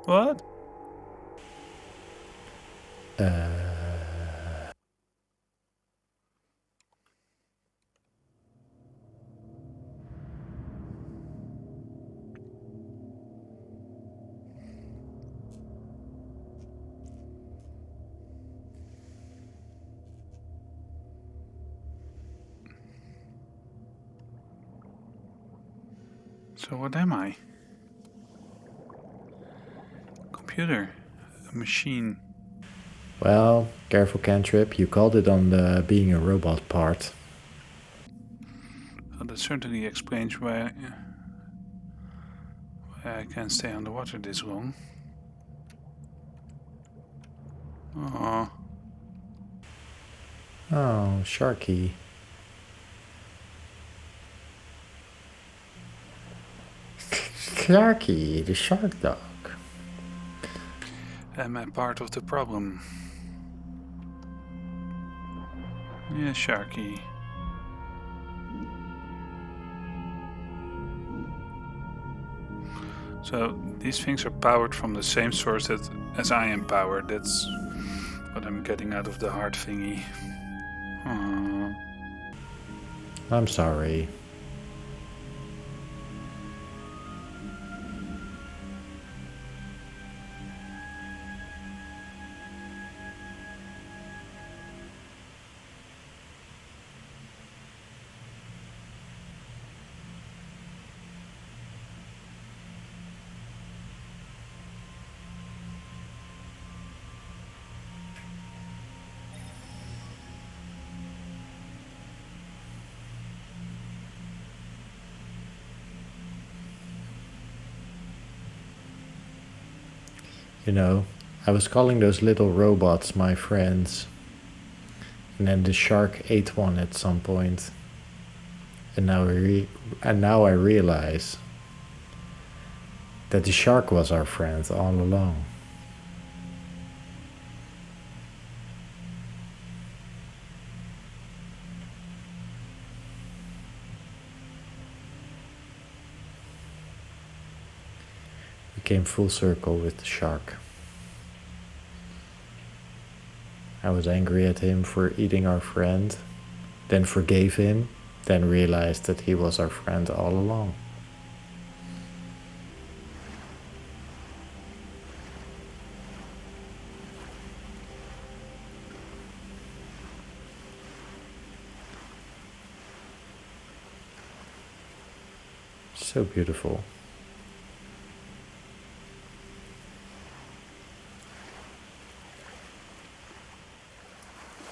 What? So what am I? Computer. A machine. Well, careful cantrip, you called it on the being a robot part. Well, that certainly explains why I can't stay underwater this long. Oh. Oh, Sharky. Sharky, the shark dog. Am I part of the problem? Yeah, Sharky. So these things are powered from the same source as I am powered. That's what I'm getting out of the heart thingy. Aww. I'm sorry. You know, I was calling those little robots my friends. And then the shark ate one at some point. And now I realize that the shark was our friend all along. We came full circle with the shark. I was angry at him for eating our friend, then forgave him, then realized that he was our friend all along. So beautiful.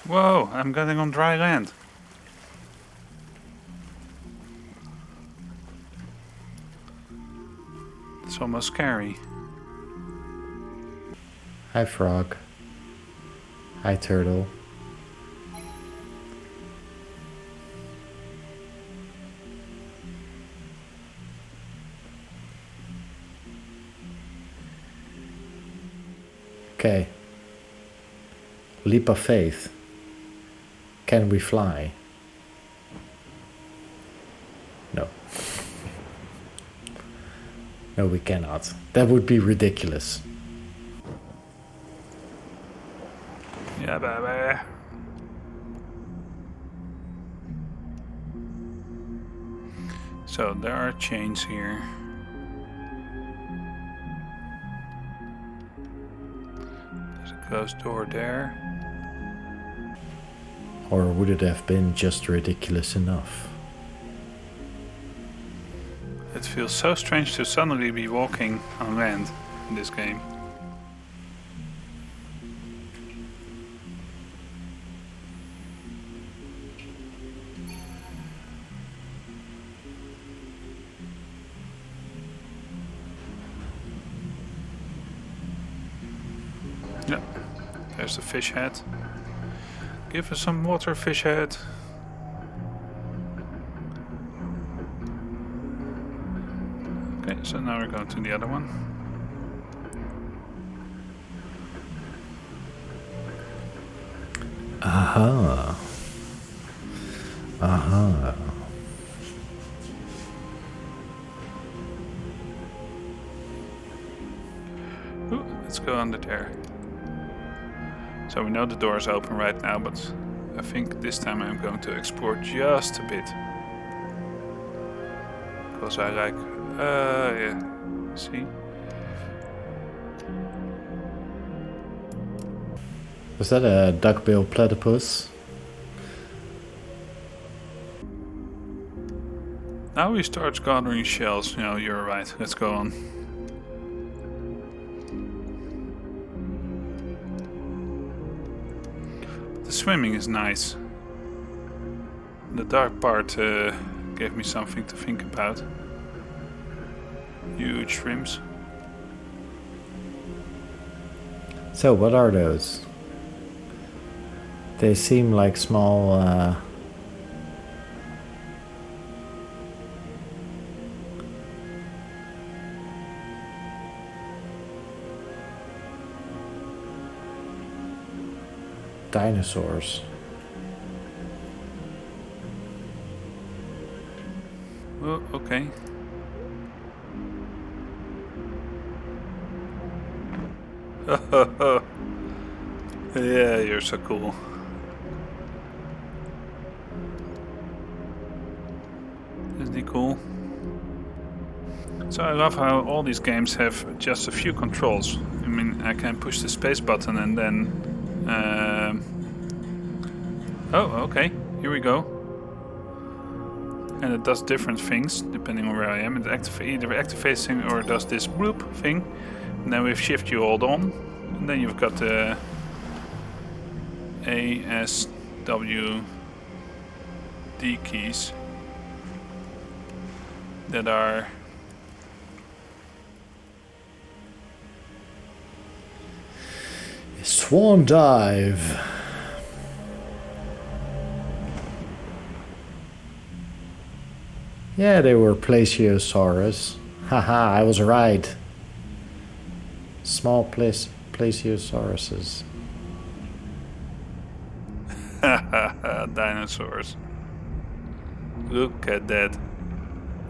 Whoa, I'm getting on dry land. It's almost scary. Hi, frog. Hi, turtle. Okay. Leap of faith. Can we fly? No. No, we cannot. That would be ridiculous. Yeah, baby. So there are chains here. There's a closed door there. Or would it have been just ridiculous enough? It feels so strange to suddenly be walking on land in this game. Yeah, there's the fish head. Give us some water, fish head. Okay, so now we're going to the other one. Aha. Aha. Ooh, let's go under there. So we know the door is open right now, but I think this time I'm going to explore just a bit. Because I like... yeah. See? Was that a duckbill platypus? Now he starts gathering shells. No, you're right. Let's go on. The swimming is nice. The dark part gave me something to think about. Huge shrimps. So, what are those? They seem like small... dinosaurs. Oh, okay. Yeah, you're so cool. Isn't he cool? So I love how all these games have just a few controls. I mean, I can push the space button and then... oh, okay. Here we go. And it does different things depending on where I am. It either activates thing or does this bloop thing. And then with shift you hold on. And then you've got the A, S, W, D keys that are Swan dive. Yeah, they were plesiosaurus. Haha, I was right. Small plesiosauruses. dinosaurs. Look at that.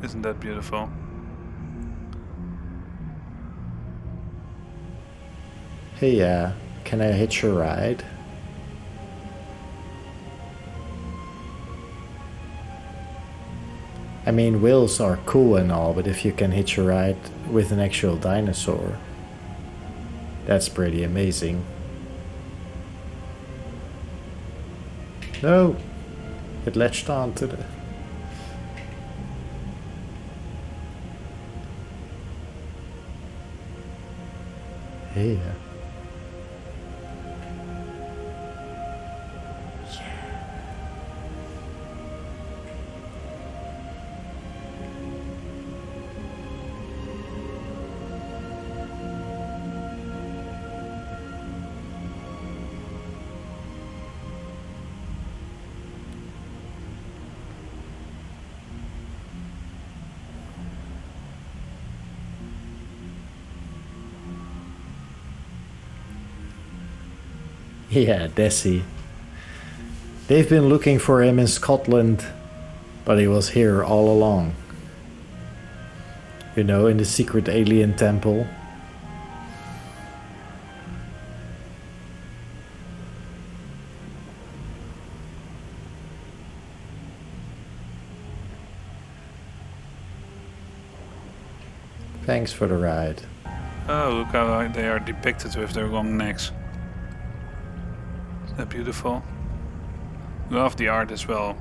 Isn't that beautiful? Hey, can I hitch a ride? I mean, whales are cool and all, but if you can hitch a ride with an actual dinosaur, that's pretty amazing. No, it latched onto the... Hey. Yeah, Desi. They've been looking for him in Scotland, but he was here all along. You know, in the secret alien temple. Thanks for the ride. Oh, look how they are depicted with their long necks. Isn't that beautiful? Love the art as well.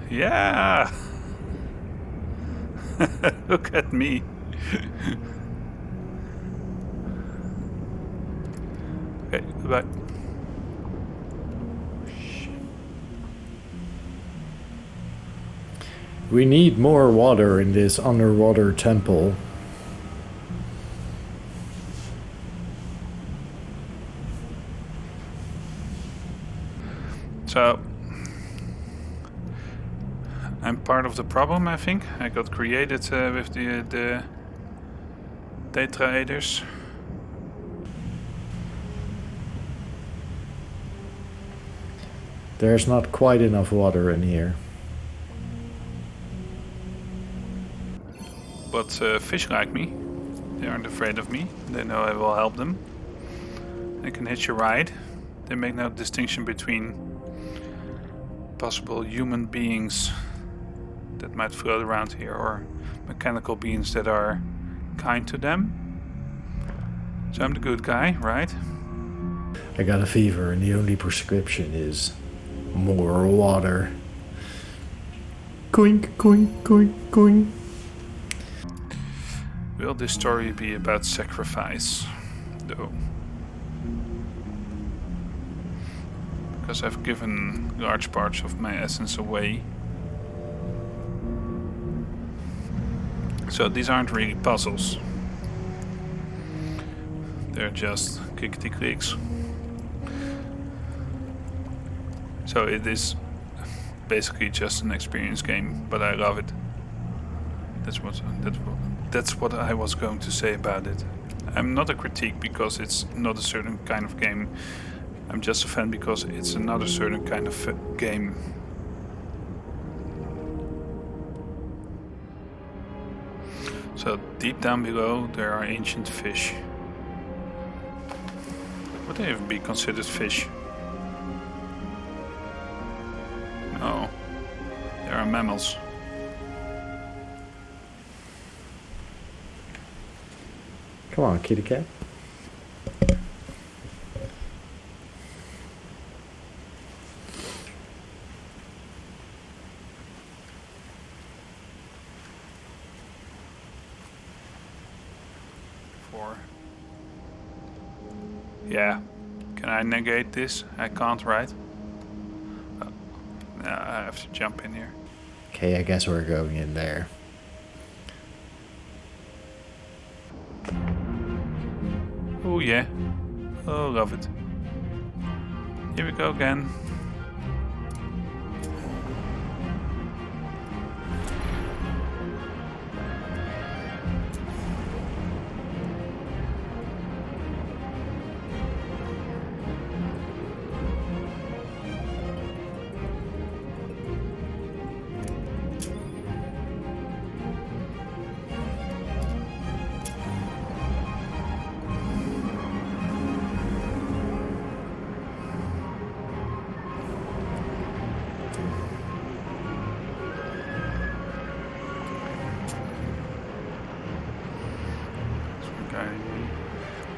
Yeah! Look at me. Okay, goodbye. We need more water in this underwater temple. So, I'm part of the problem, I think. I got created with the tetraeders. There's not quite enough water in here. But fish like me. They aren't afraid of me. They know I will help them. They can hitch a ride. They make no distinction between possible human beings that might float around here or mechanical beings that are kind to them. So I'm the good guy, right? I got a fever and the only prescription is more water. Coink, coink, coink, coink. Will this story be about sacrifice, though? Because I've given large parts of my essence away. So these aren't really puzzles. They're just clickety clicks. So it is basically just an experience game, but I love it. That's what I was going to say about it. I'm not a critique because it's not a certain kind of game. I'm just a fan because it's another certain kind of game. So deep down below there are ancient fish. Would they even be considered fish? No, they are mammals. Come on, kitty cat. Yeah, can I negate this? I can't, right? Oh, I have to jump in here. Okay, I guess we're going in there. Oh yeah, oh love it. Here we go again.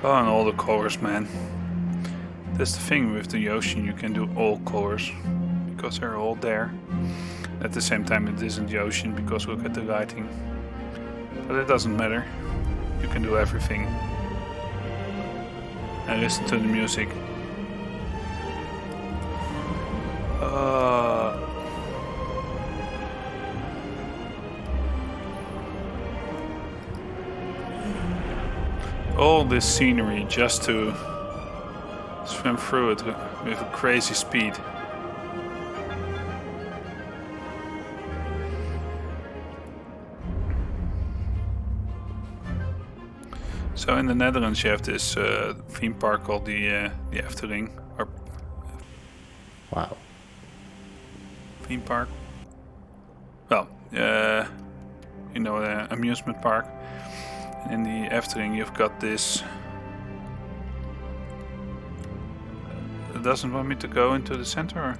Oh, and all the colors, man. That's the thing with the ocean, you can do all colors because they're all there. At the same time it isn't the ocean because look at the lighting. But it doesn't matter. You can do everything. And listen to the music. All this scenery just to swim through it with a crazy speed. So in the Netherlands you have this theme park called the Efteling. Or wow. Theme park. Well, you know, the amusement park. In the Efteling you've got this... It doesn't want me to go into the center? Or?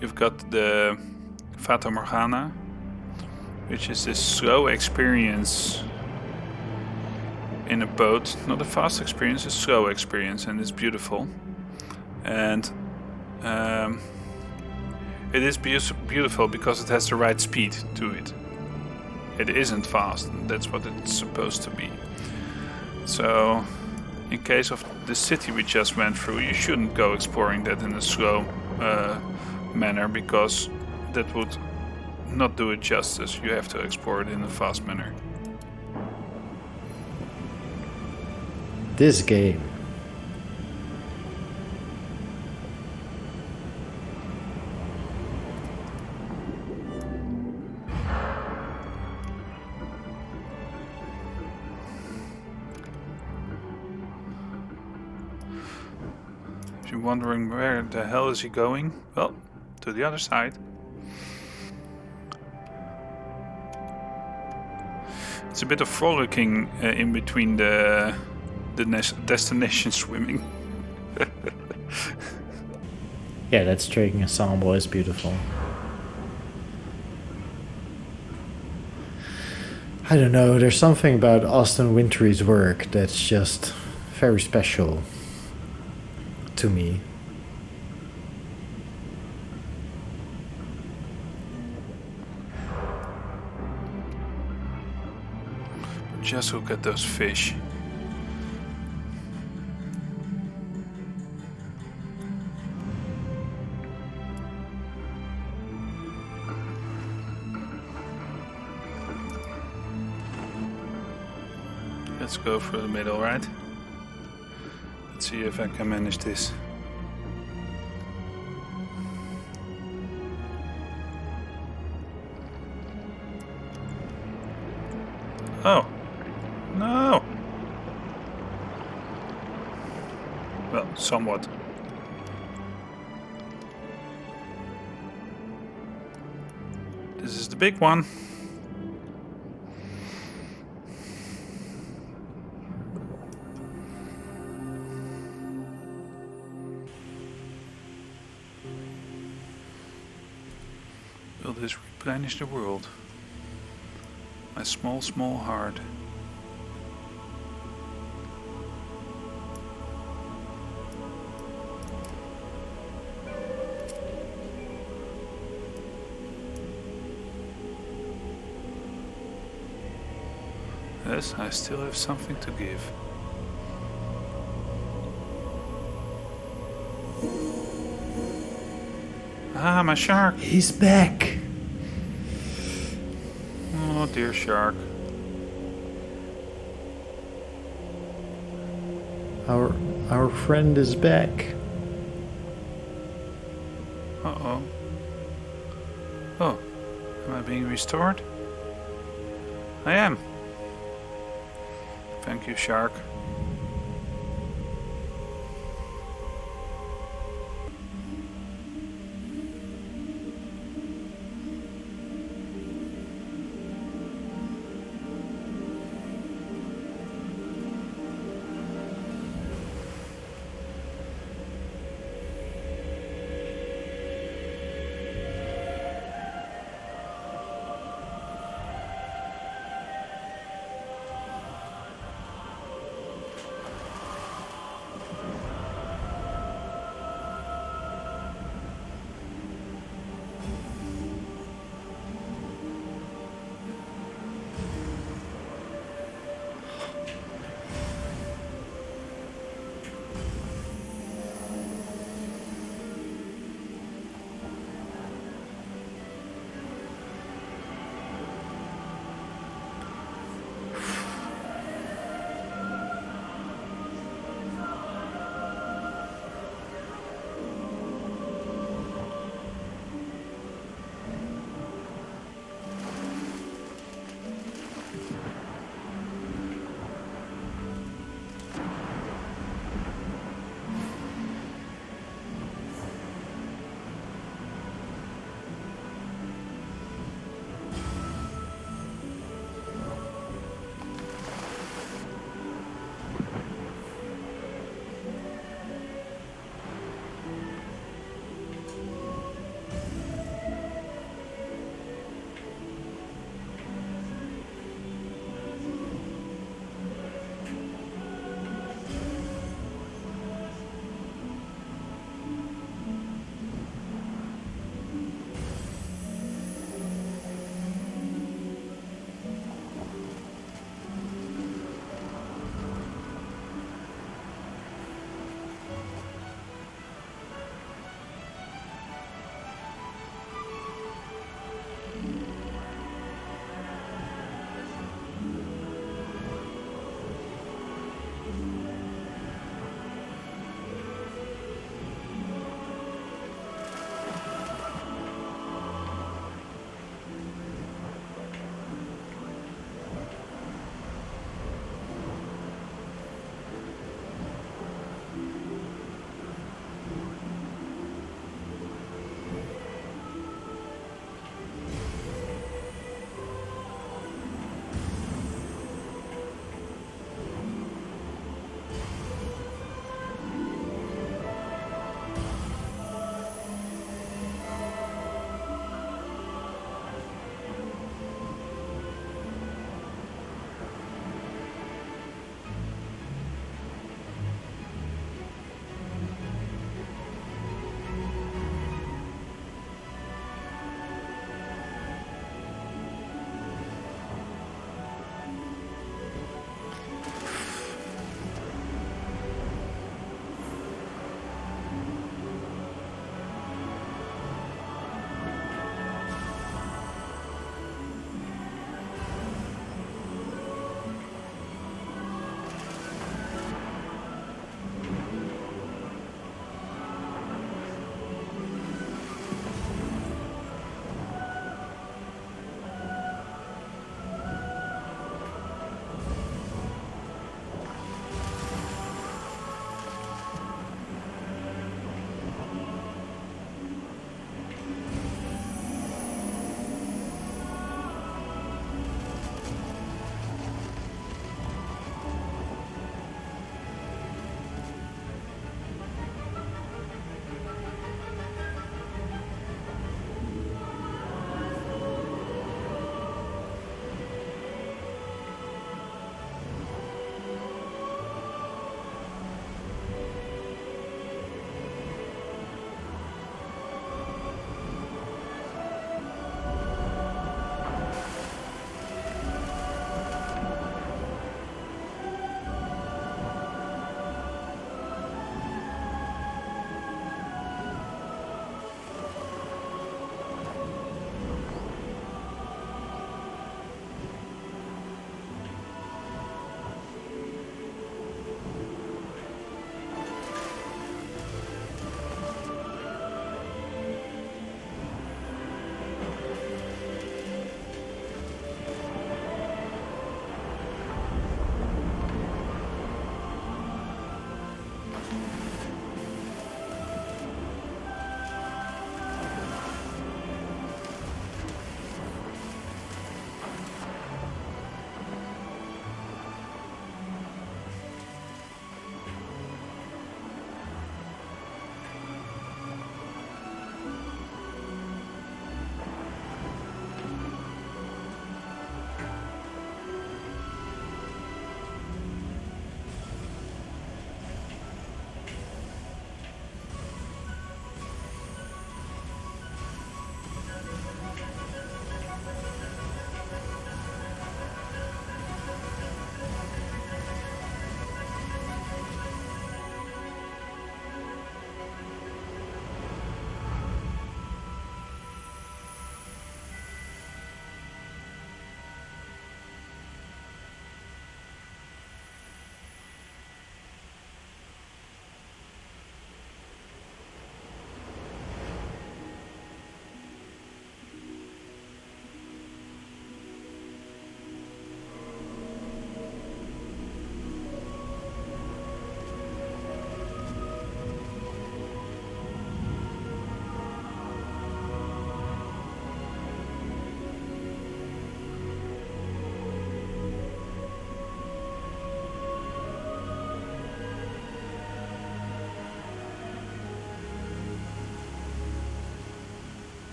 You've got the Fata Morgana, which is this slow experience in a boat. Not a fast experience, a slow experience, and it's beautiful. And it is beautiful because it has the right speed to it. It isn't fast, and that's what it's supposed to be. So, in case of the city we just went through, you shouldn't go exploring that in a slow manner, because that would not do it justice. You have to explore it in a fast manner. This game. If you're wondering where the hell is he going, well, to the other side. It's a bit of frolicking in between the destination swimming. Yeah, that string ensemble is beautiful. I don't know, there's something about Austin Wintory's work that's just very special to me. Just look at those fish. Let's go through the middle, right? Let's see if I can manage this. Oh, no! Well, somewhat. This is the big one. Will this replenish the world? My small, small heart. Yes, I still have something to give. Ah, my shark! He's back! Oh dear shark. Our friend is back. Uh-oh. Oh, am I being restored? I am. Thank you, shark.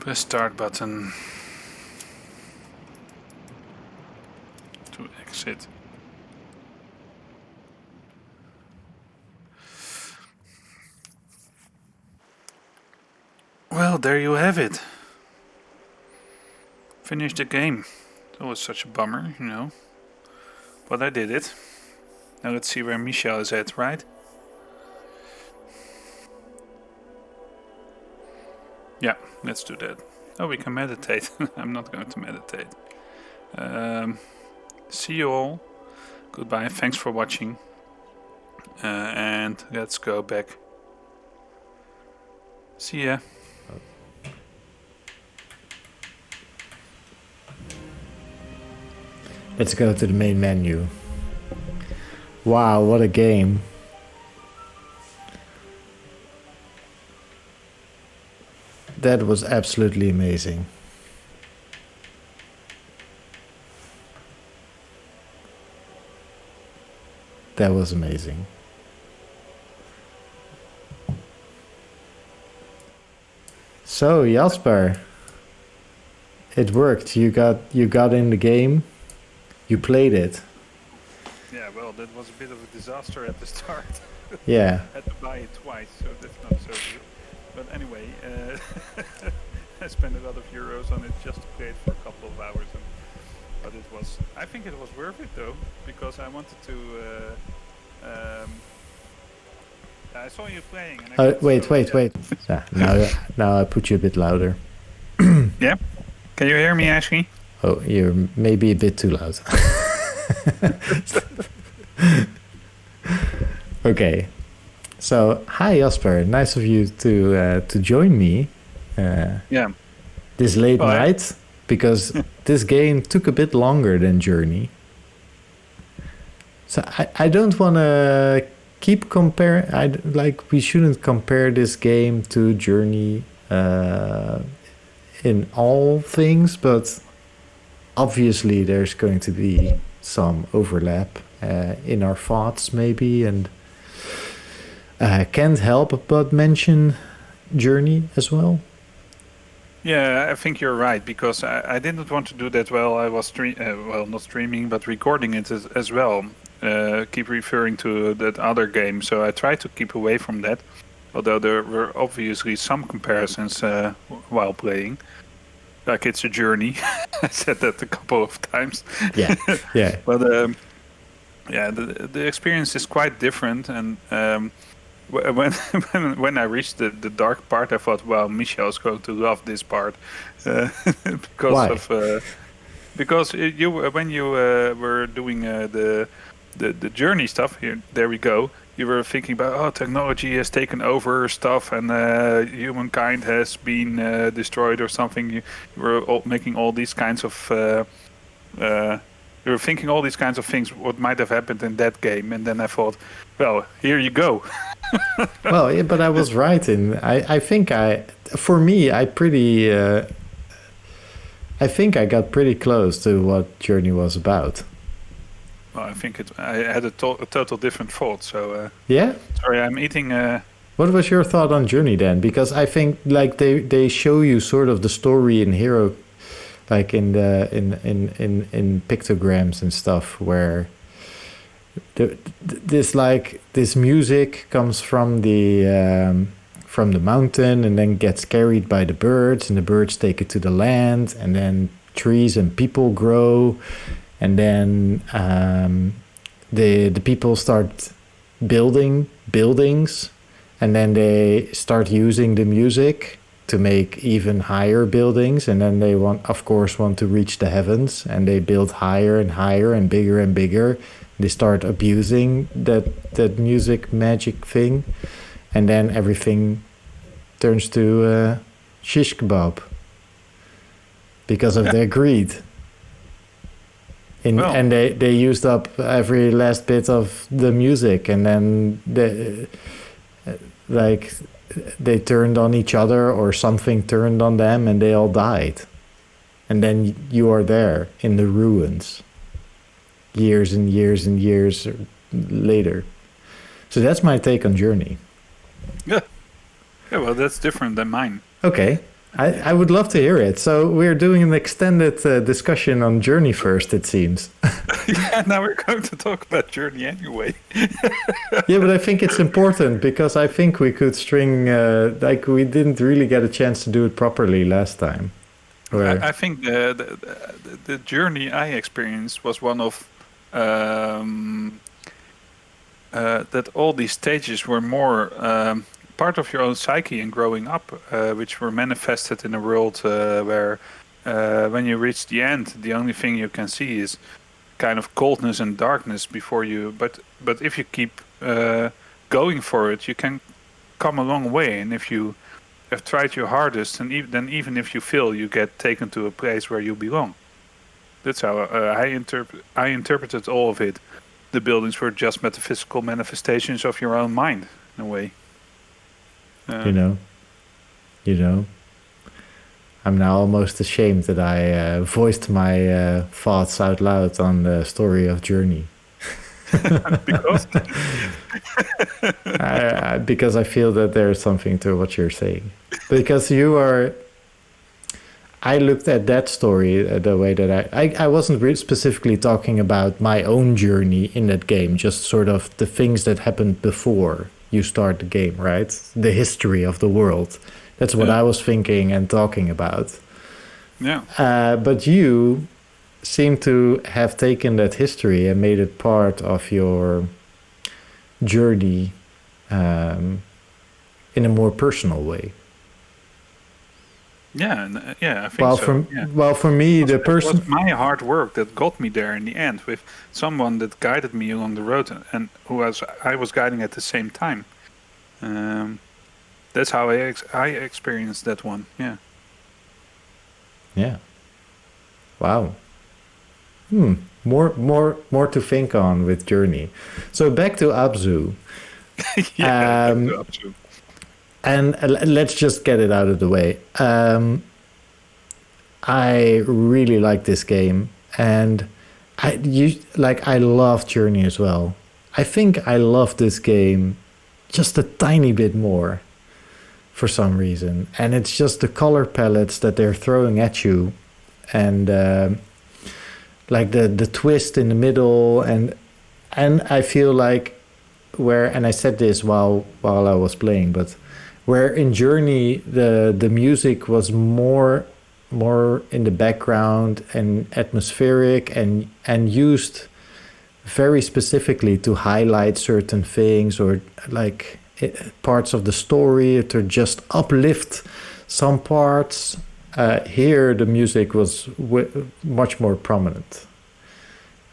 Press start button to exit. Well, there you have it. Finished the game. That was such a bummer, you know. But I did it. Now let's see where Michel is at, right? Yeah, let's do that. Oh, we can meditate. I'm not going to meditate. See you all. Goodbye. Thanks for watching. And let's go back. See ya. Let's go to the main menu. Wow, what a game. That was absolutely amazing. That was amazing. So, Jasper, it worked. You got in the game. You played it. Yeah, well, that was a bit of a disaster at the start. Yeah. Had to buy it twice, so that's not so good. But anyway, I spent a lot of euros on it just to play it for a couple of hours. But I think it was worth it though, because I wanted to. I saw you playing. And wait. Now I put you a bit louder. Yeah. Can you hear me, Ashley? Oh, you're maybe a bit too loud. Okay. So, hi Jasper, nice of you to join me. Yeah. This late night, because this game took a bit longer than Journey. So I don't want to keep comparing. We shouldn't compare this game to Journey in all things, but obviously there's going to be some overlap in our thoughts, maybe, and. Can't help but mention Journey as well. Yeah, I think you're right, because I didn't want to do that while I was not streaming, but recording it as well. Keep referring to that other game, so I tried to keep away from that. Although there were obviously some comparisons while playing, like it's a journey. I said that a couple of times. Yeah. But yeah, the experience is quite different, and. When I reached the dark part, I thought, "Well, Michel is going to love this part," because Why? because you when you were doing the journey stuff here. There we go. You were thinking about technology has taken over stuff and humankind has been destroyed or something. You were making all these kinds of. You were thinking all these kinds of things, what might have happened in that game, and then I thought, well, here you go. Well, yeah, but I was right in. I think I got pretty close to what Journey was about. Well, I think I had a total different thought. So yeah. Sorry, I'm eating. What was your thought on Journey then? Because I think like they show you sort of the story in Hero, like in in pictograms and stuff, where this music comes from the mountain and then gets carried by the birds, and the birds take it to the land, and then trees and people grow, and then the people start building buildings, and then they start using the music to make even higher buildings, and then they want to reach the heavens, and they build higher and higher and bigger. They start abusing that music magic thing, and then everything turns to shish kebab because of their greed. And they used up every last bit of the music, and then they turned on each other, or something turned on them, and they all died. And then you are there in the ruins, years and years and years later. So that's my take on Journey. Yeah, well, that's different than mine. Okay. I would love to hear it. So we're doing an extended discussion on Journey first, it seems. Yeah, now we're going to talk about Journey anyway. Yeah, but I think it's important because I think we could string, like we didn't really get a chance to do it properly last time. I think the journey I experienced was one of that all these stages were more part of your own psyche and growing up, which were manifested in a world where when you reach the end, the only thing you can see is kind of coldness and darkness before you. But if you keep going for it, you can come a long way. And if you have tried your hardest, and then even if you fail, you get taken to a place where you belong. That's how I interpreted all of it. The buildings were just metaphysical manifestations of your own mind, in a way. You know, I'm now almost ashamed that I voiced my thoughts out loud on the story of Journey. Because because I feel that there's something to what you're saying. Because I looked at that story the way that I wasn't specifically talking about my own journey in that game, just sort of the things that happened before you start the game, right? The history of the world. That's what I was thinking and talking about. Yeah. But you seem to have taken that history and made it part of your journey in a more personal way. Yeah, I think so. Well, for me, it was my hard work that got me there in the end, with someone that guided me along the road and I was guiding at the same time. That's how I experienced that one. Yeah. Yeah. Wow. More to think on with Journey. So back to Abzu. Back to Abzu. And let's just get it out of the way. I really like this game, and I love Journey as well. I think I love this game just a tiny bit more for some reason, and it's just the color palettes that they're throwing at you, and like the twist in the middle, and I feel like and I said this while I was playing, but where in Journey the music was more in the background and atmospheric and used very specifically to highlight certain things or like parts of the story to just uplift some parts. Here the music was much more prominent,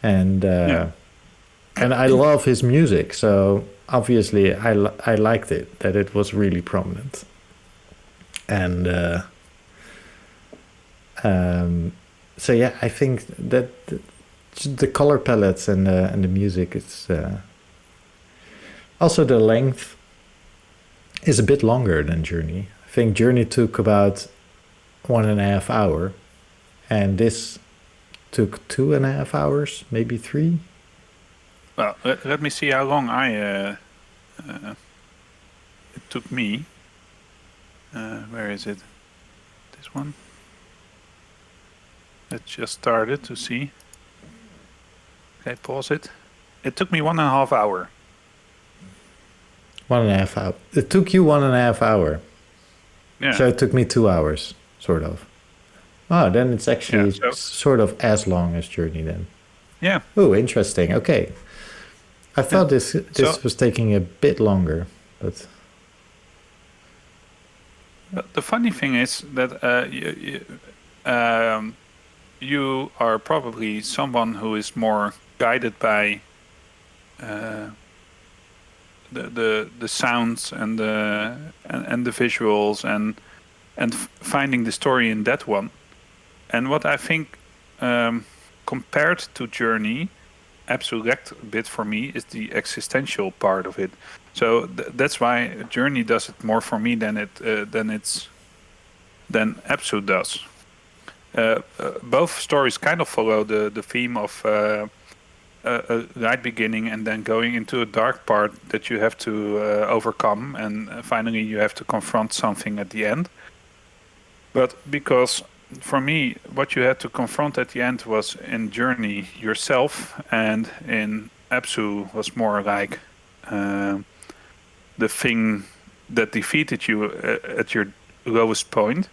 and I love his music, so obviously I liked it, that it was really prominent. And so yeah, I think that the color palettes and the music, it's also the length is a bit longer than Journey. I think Journey took about 1.5 hours, and this took 2.5 hours, maybe 3. Well, let me see how long it took me. Where is it? This one? Let's just start it to see. Okay, pause it. It took me 1.5 hours. 1.5 hours. It took you 1.5 hours. Yeah. So it took me 2 hours, sort of. Oh, then it's actually sort of as long as Journey then. Yeah. Oh, interesting. Okay. I thought this was taking a bit longer, but the funny thing is that you are probably someone who is more guided by the sounds and the visuals and finding the story in that one. And what I think compared to Journey, Abzu lacked a bit for me is the existential part of it. So that's why Journey does it more for me than Abzu does. Both stories kind of follow the theme of a light beginning and then going into a dark part that you have to overcome, and finally you have to confront something at the end. But because for me, what you had to confront at the end was in Journey yourself, and in Abzu was more like the thing that defeated you at your lowest point.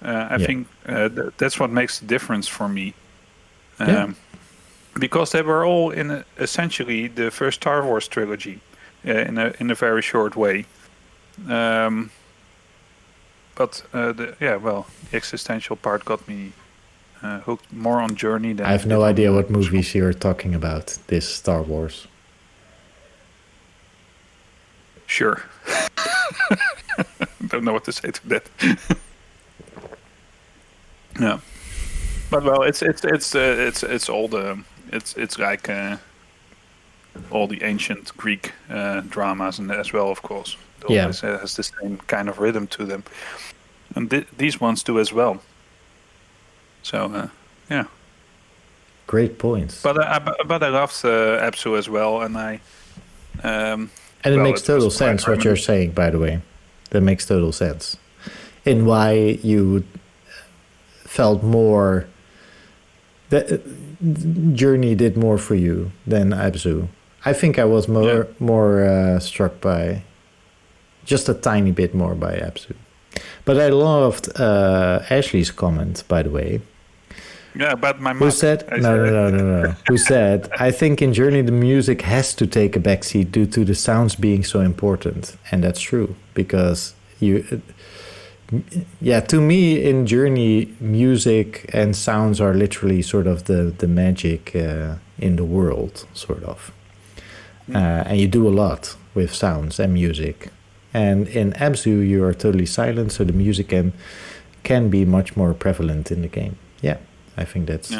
I think that's what makes the difference for me. Because they were all in essentially the first Star Wars trilogy in a very short way. But the existential part got me hooked more on Journey than... I have no idea what movies you're talking about, this Star Wars. Sure. Don't know what to say to that. Yeah. But well, it's all the... It's like all the ancient Greek dramas, and as well, of course. It always has the same kind of rhythm to them, and these ones do as well. So yeah, great points. But I loved Abzu as well, and I and it makes total sense what you're saying. By the way, that makes total sense in why you felt more that Journey did more for you than Abzu. I think I was more struck by just a tiny bit more by Abzu. But I loved Ashley's comment, by the way. Yeah, about my mom. Who said no. Who said, I think in Journey the music has to take a backseat due to the sounds being so important. And that's true, because to me in Journey, music and sounds are literally sort of the magic in the world, sort of. And you do a lot with sounds and music. And in Abzu, you are totally silent, so the music can be much more prevalent in the game. Yeah, I think that's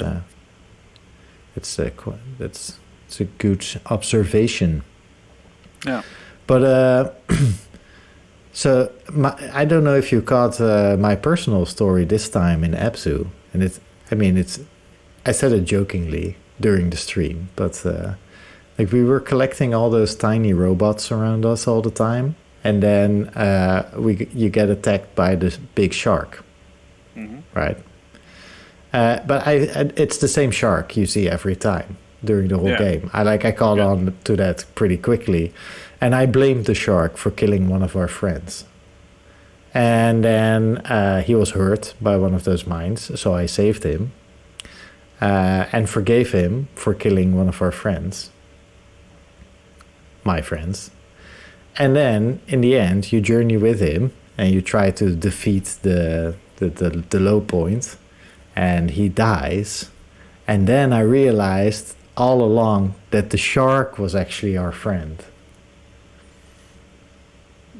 it's a good observation. Yeah. But so I don't know if you caught my personal story this time in Abzu, and I said it jokingly during the stream, but like we were collecting all those tiny robots around us all the time. And then you get attacked by this big shark, right? But it's the same shark you see every time during the whole game. I caught on to that pretty quickly, and I blamed the shark for killing one of our friends. And then he was hurt by one of those mines, so I saved him and forgave him for killing one of our friends, my friends. And then, in the end, you journey with him and you try to defeat the low point, and he dies. And then I realized all along that the shark was actually our friend.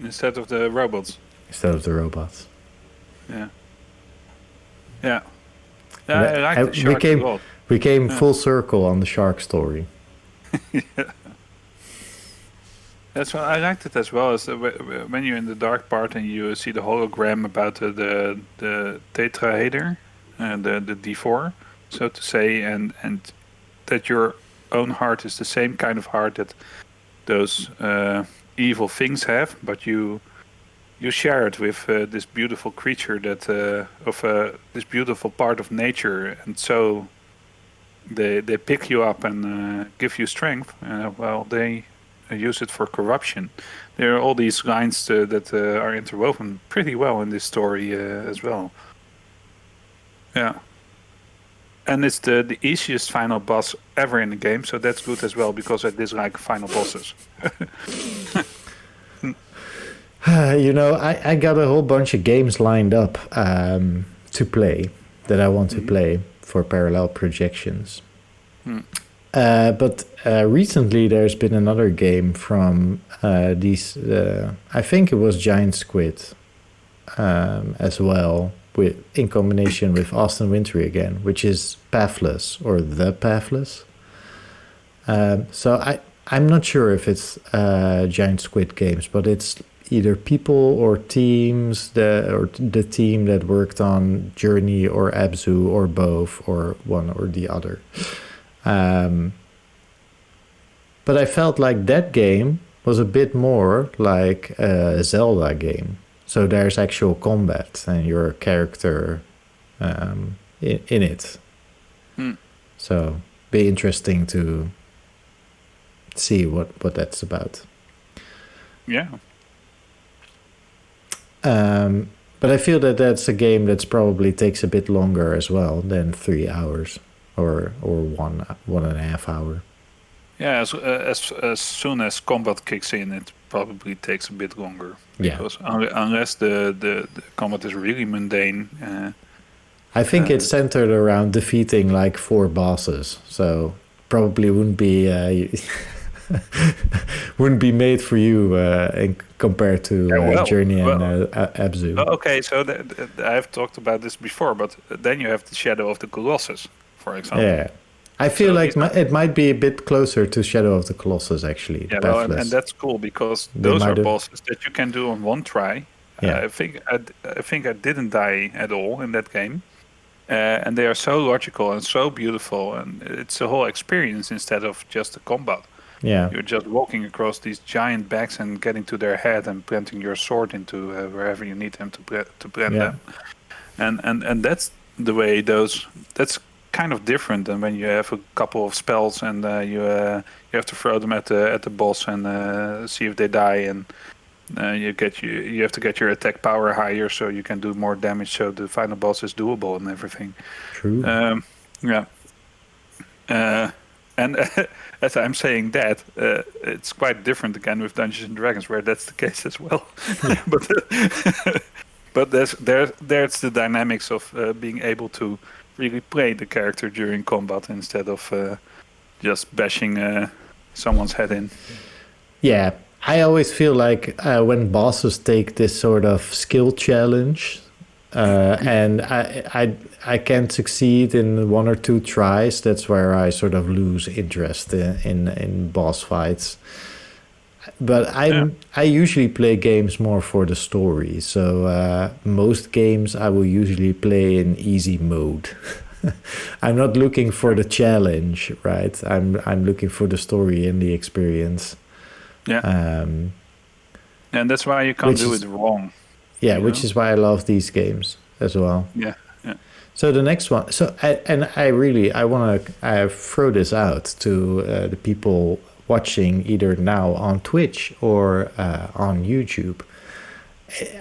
Instead of the robots. Yeah. Yeah. I like the shark a lot. We came full circle on the shark story. Yeah. That's what I liked it as well. As when you're in the dark part and you see the hologram about the tetrahedron and the D4, so to say, and that your own heart is the same kind of heart that those evil things have, but you share it with this beautiful creature that this beautiful part of nature, and so they pick you up and give you strength. They use it for corruption. There are all these lines that are interwoven pretty well in this story as well. Yeah. And it's the easiest final boss ever in the game, so that's good as well, because I dislike final bosses. I got a whole bunch of games lined up to play that I want to play for parallel projections. But recently there's been another game from these, I think it was Giant Squid as well, in combination with Austin Wintory again, which is Pathless or The Pathless. So I'm not sure if it's Giant Squid Games, but it's either people or teams, the team that worked on Journey or Abzu or both or one or the other. But I felt like that game was a bit more like a Zelda game. So there's actual combat and your character in it. So be interesting to see what that's about. Yeah. But I feel that that's a game that's probably takes a bit longer as well than 3 hours or 1.5 hour. Yeah, as soon as combat kicks in, it probably takes a bit longer. Because unless the combat is really mundane. I think it's centered around defeating like 4 bosses, so probably wouldn't be made for you compared to Journey and Abzu. Okay, so I've talked about this before, but then you have the Shadow of the Colossus, for example. Yeah, I feel like it might be a bit closer to Shadow of the Colossus, actually. Yeah, well, and that's cool because those are bosses that you can do on one try. Yeah. I think I didn't die at all in that game. And they are so logical and so beautiful, and it's a whole experience instead of just the combat. Yeah, you're just walking across these giant bags and getting to their head and planting your sword into wherever you need them to plant them. And that's the way that's kind of different than when you have a couple of spells and you have to throw them at the boss and see if they die, and you have to get your attack power higher so you can do more damage, so the final boss is doable and everything. True. And as I'm saying that, it's quite different again with Dungeons and Dragons, where that's the case as well. but there's the dynamics of being able to really play the character during combat instead of just bashing someone's head in. Yeah, I always feel like when bosses take this sort of skill challenge, and I can't succeed in 1 or 2 tries, that's where I sort of lose interest in boss fights. But I usually play games more for the story. So most games I will usually play in easy mode. I'm not looking for the challenge, right? I'm looking for the story and the experience. Yeah. And that's why you can't do it wrong. Yeah, which is why I love these games as well. Yeah. So the next one. So I want to throw this out to the people watching either now on Twitch or on YouTube.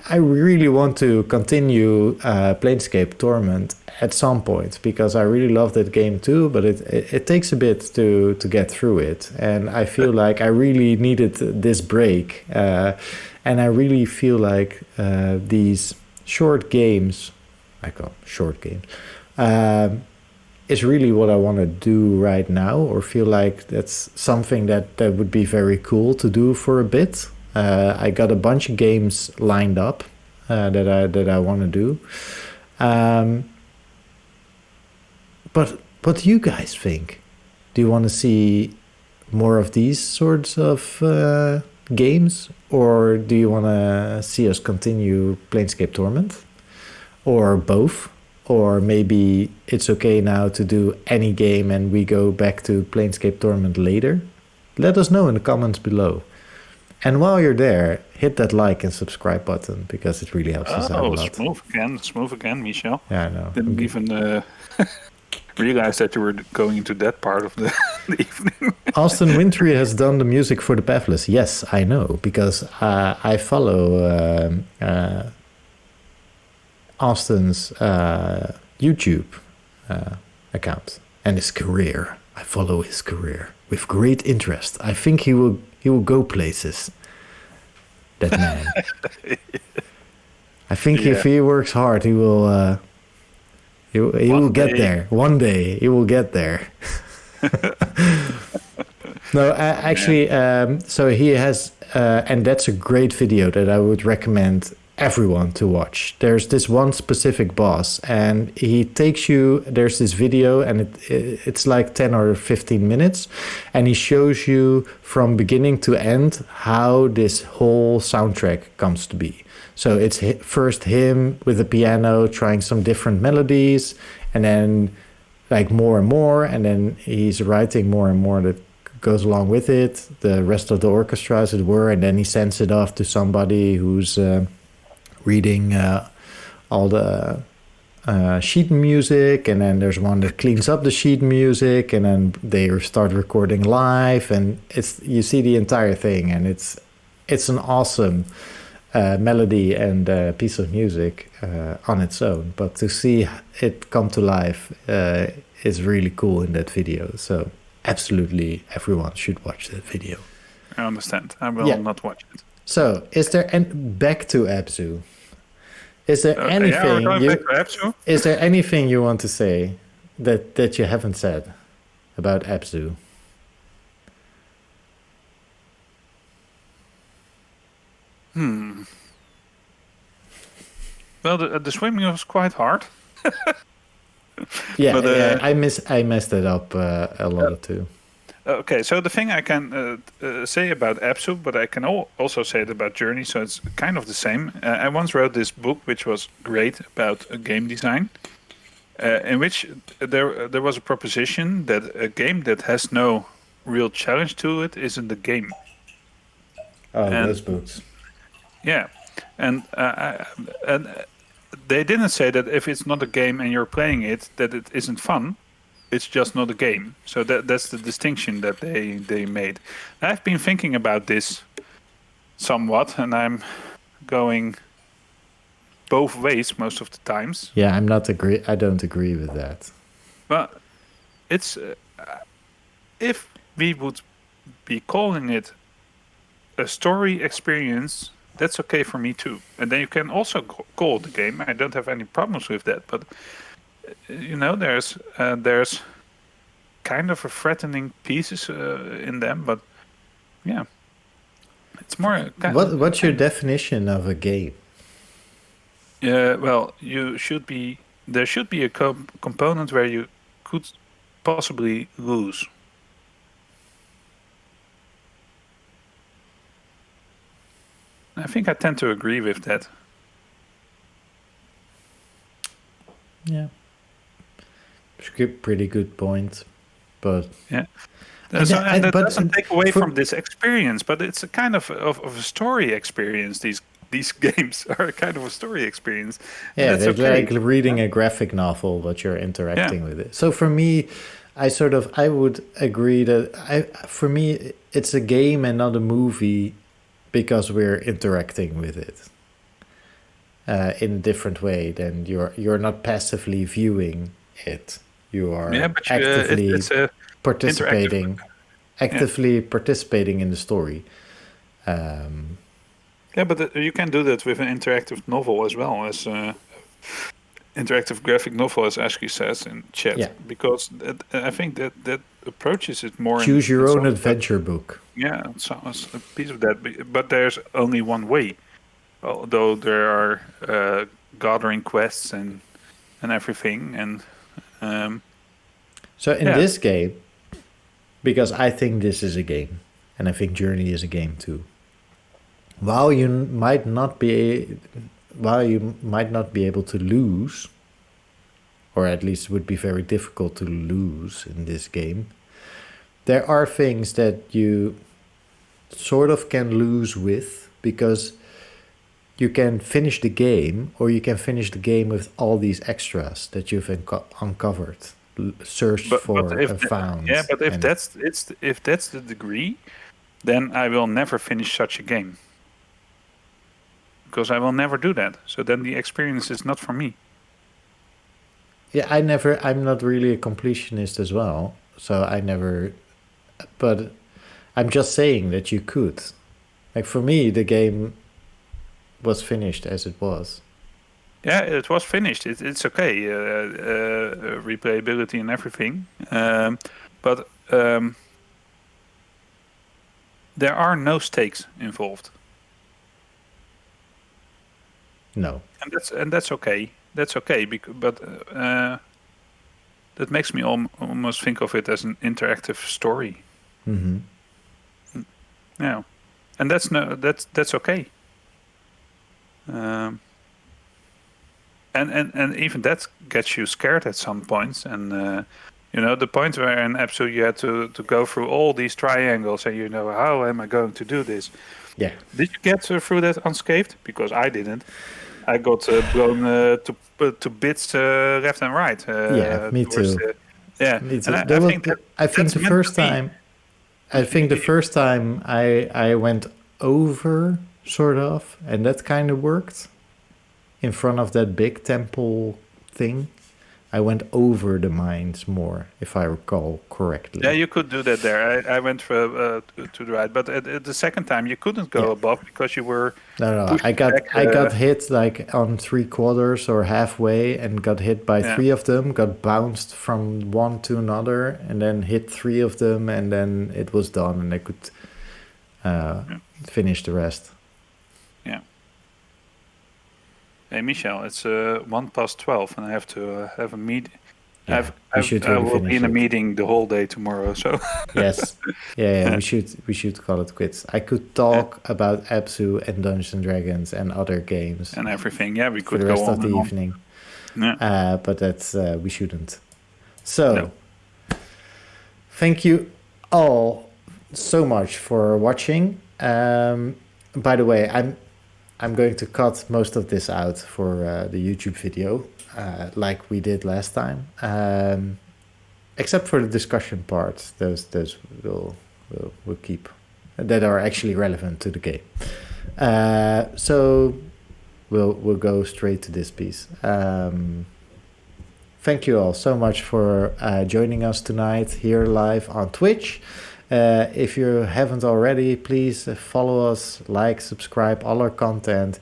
I really want to continue Planescape Torment at some point because I really love that game too, but it takes a bit to get through it. And I feel like I really needed this break. And I really feel like these short games, I call them short games, is really what I want to do right now, or feel like that's something that would be very cool to do for a bit. I got a bunch of games lined up that I want to do. But what do you guys think? Do you want to see more of these sorts of games, or do you want to see us continue Planescape Torment, or both? Or maybe it's okay now to do any game and we go back to Planescape Torment later? Let us know in the comments below. And while you're there, hit that like and subscribe button because it really helps us out a lot. Smooth again, Michel. Yeah, I know. Didn't even realize that you were going into that part of the evening. Austin Wintry has done the music for the Pathless. Yes, I know, because I follow Austin's YouTube account and his career. I follow his career with great interest. I think he will go places. That man. I think if he works hard, he will. He will get there. One day, he will get there. No, actually, so he has, and that's a great video that I would recommend everyone to watch. There's this one specific boss, and he takes you, there's this video, and it's like 10 or 15 minutes, and he shows you from beginning to end how this whole soundtrack comes to be. So it's first him with the piano trying some different melodies, and then like more and more, and then he's writing more and more that goes along with it, the rest of the orchestra as it were, and then he sends it off to somebody who's reading all the sheet music, and then there's one that cleans up the sheet music, and then they start recording live, and you see the entire thing, and it's an awesome melody and piece of music on its own. But to see it come to life is really cool in that video. So absolutely everyone should watch that video. I understand. I will not watch it. So back to Abzu. Is there anything is there anything you want to say that you haven't said about Abzu? Well, the swimming was quite hard. Yeah, but, I messed it up a lot too. Okay, so the thing I can say about Abzu, but I can also say it about Journey, so it's kind of the same. I once wrote this book, which was great, about game design, in which there was a proposition that a game that has no real challenge to it isn't a game. Oh, those books. Yeah, and they didn't say that if it's not a game and you're playing it, that it isn't fun. It's just not a game. So that's the distinction that they made. I've been thinking about this somewhat, and I'm going both ways most of the times. Yeah, I don't agree with that. But it's if we would be calling it a story experience, that's okay for me too. And then you can also call it a game. I don't have any problems with that. But there's kind of a threatening pieces in them, but yeah, it's more. What's your definition of a game? Well, there should be a component where you could possibly lose. I think I tend to agree with that. Yeah. Pretty good point, but yeah, that doesn't take away from this experience. But it's a kind of a story experience. These games are a kind of a story experience. Yeah, they're like reading a graphic novel, but you're interacting with it. So for me, I would agree that for me it's a game and not a movie because we're interacting with it in a different way. Than you're not passively viewing it. You are actively participating in the story. But you can do that with an interactive novel as well as interactive graphic novel, as Ashley says in chat. Yeah. Because I think that approaches it more. Choose your own adventure book. Yeah, it's a piece of that. But there's only one way. Although there are gathering quests and everything and. So in this game, because I think this is a game, and I think Journey is a game too. While you might not be able to lose, or at least would be very difficult to lose in this game, there are things that you sort of can lose with, because you can finish the game, or you can finish the game with all these extras that you've uncovered, searched and found. Yeah, but if that's the degree, then I will never finish such a game, because I will never do that. So then the experience is not for me. Yeah, I'm not really a completionist as well, so I never. But I'm just saying that you could. Like for me, the game was finished as it was. Yeah, it was finished. It's okay, replayability and everything. But there are no stakes involved. No, and that's okay. That's okay. But that makes me almost think of it as an interactive story. Mm-hmm. Yeah, and that's okay. And even that gets you scared at some points. And the point where in Abzu you had to go through all these triangles, and how am I going to do this? Yeah. Did you get through that unscathed? Because I didn't. I got blown to bits left and right. Yeah, me too. Yeah, Me too. and I think that's the meant first to be. time. I think the first time I went over, sort of, and that kind of worked. In front of that big temple thing, I went over the mines more, if I recall correctly. Yeah, you could do that there. I went to the right, but at the second time you couldn't go above because you were. No. I got hit like on 3/4 or halfway, and got hit by 3 of them. Got bounced from one to another, and then hit 3 of them, and then it was done, and I could finish the rest. Yeah. Hey Michel, it's 1:12, and I have to have a meeting. Yeah, I will be in a meeting the whole day tomorrow. So yes, yeah. We should call it quits. I could talk about Abzu and Dungeons and Dragons and other games and everything. Yeah, we could for the rest go of the evening. Yeah. But that's we shouldn't. So, thank you all so much for watching. By the way, I'm going to cut most of this out for the YouTube video, like we did last time, except for the discussion parts. Those we'll keep that are actually relevant to the game. So we'll go straight to this piece. Thank you all so much for joining us tonight here live on Twitch. If you haven't already, please follow us, like, subscribe, all our content.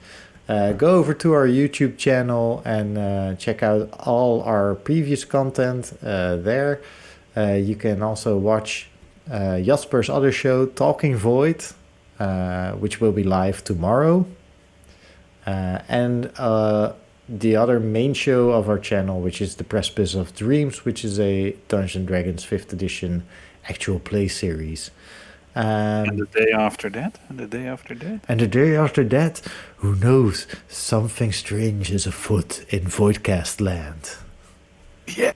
Go over to our YouTube channel and check out all our previous content there. You can also watch Jasper's other show, Talking Void, which will be live tomorrow. And the other main show of our channel, which is the Precipice of Dreams, which is a Dungeons & Dragons 5th edition actual play series. And the day after that? And the day after that? And the day after that, who knows? Something strange is afoot in Voidcast land. Yeah.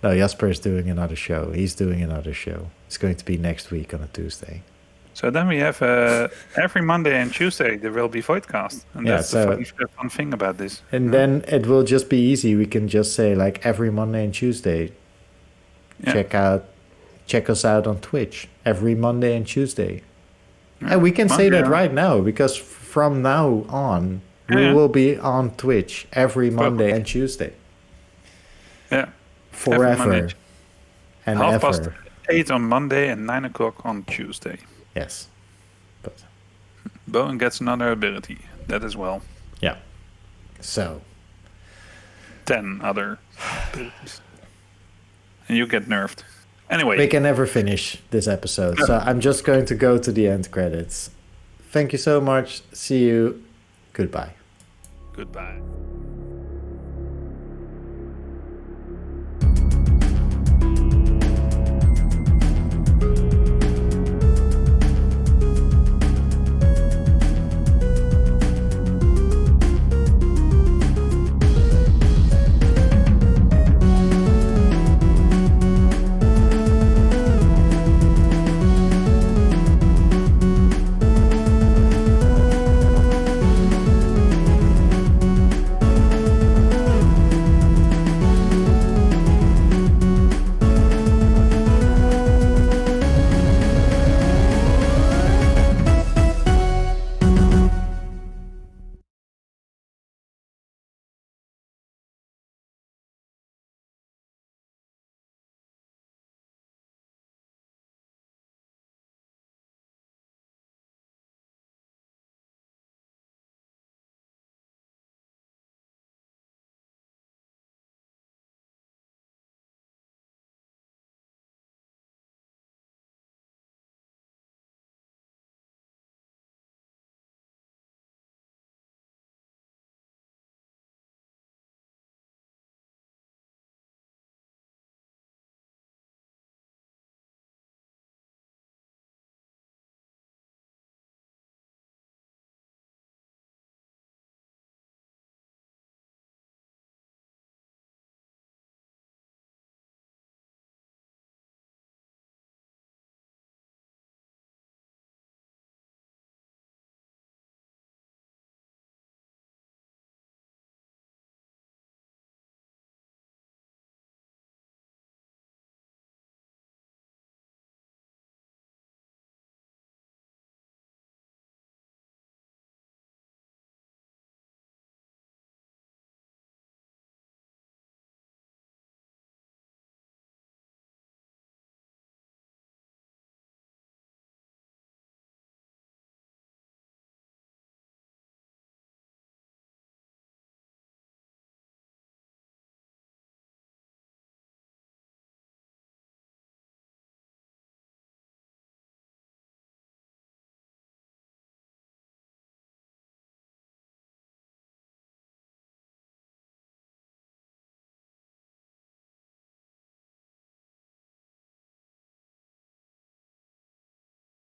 No, Jasper is doing another show. He's doing another show. It's going to be next week on a Tuesday. So then we have every Monday and Tuesday there will be Voidcast. And that's the fun thing about this. And then it will just be easy. We can just say like every Monday and Tuesday. Yeah. Check us out on Twitch every Monday and Tuesday. Yeah. And we can say that right now, because from now on, we will be on Twitch every Monday and Tuesday. Yeah. Forever. And 8:30 on Monday and 9 o'clock on Tuesday. Yes. But Bowen gets another ability. That as well. Yeah. So 10 other abilities. And you get nerfed. Anyway. We can never finish this episode. So I'm just going to go to the end credits. Thank you so much. See you. Goodbye. Goodbye.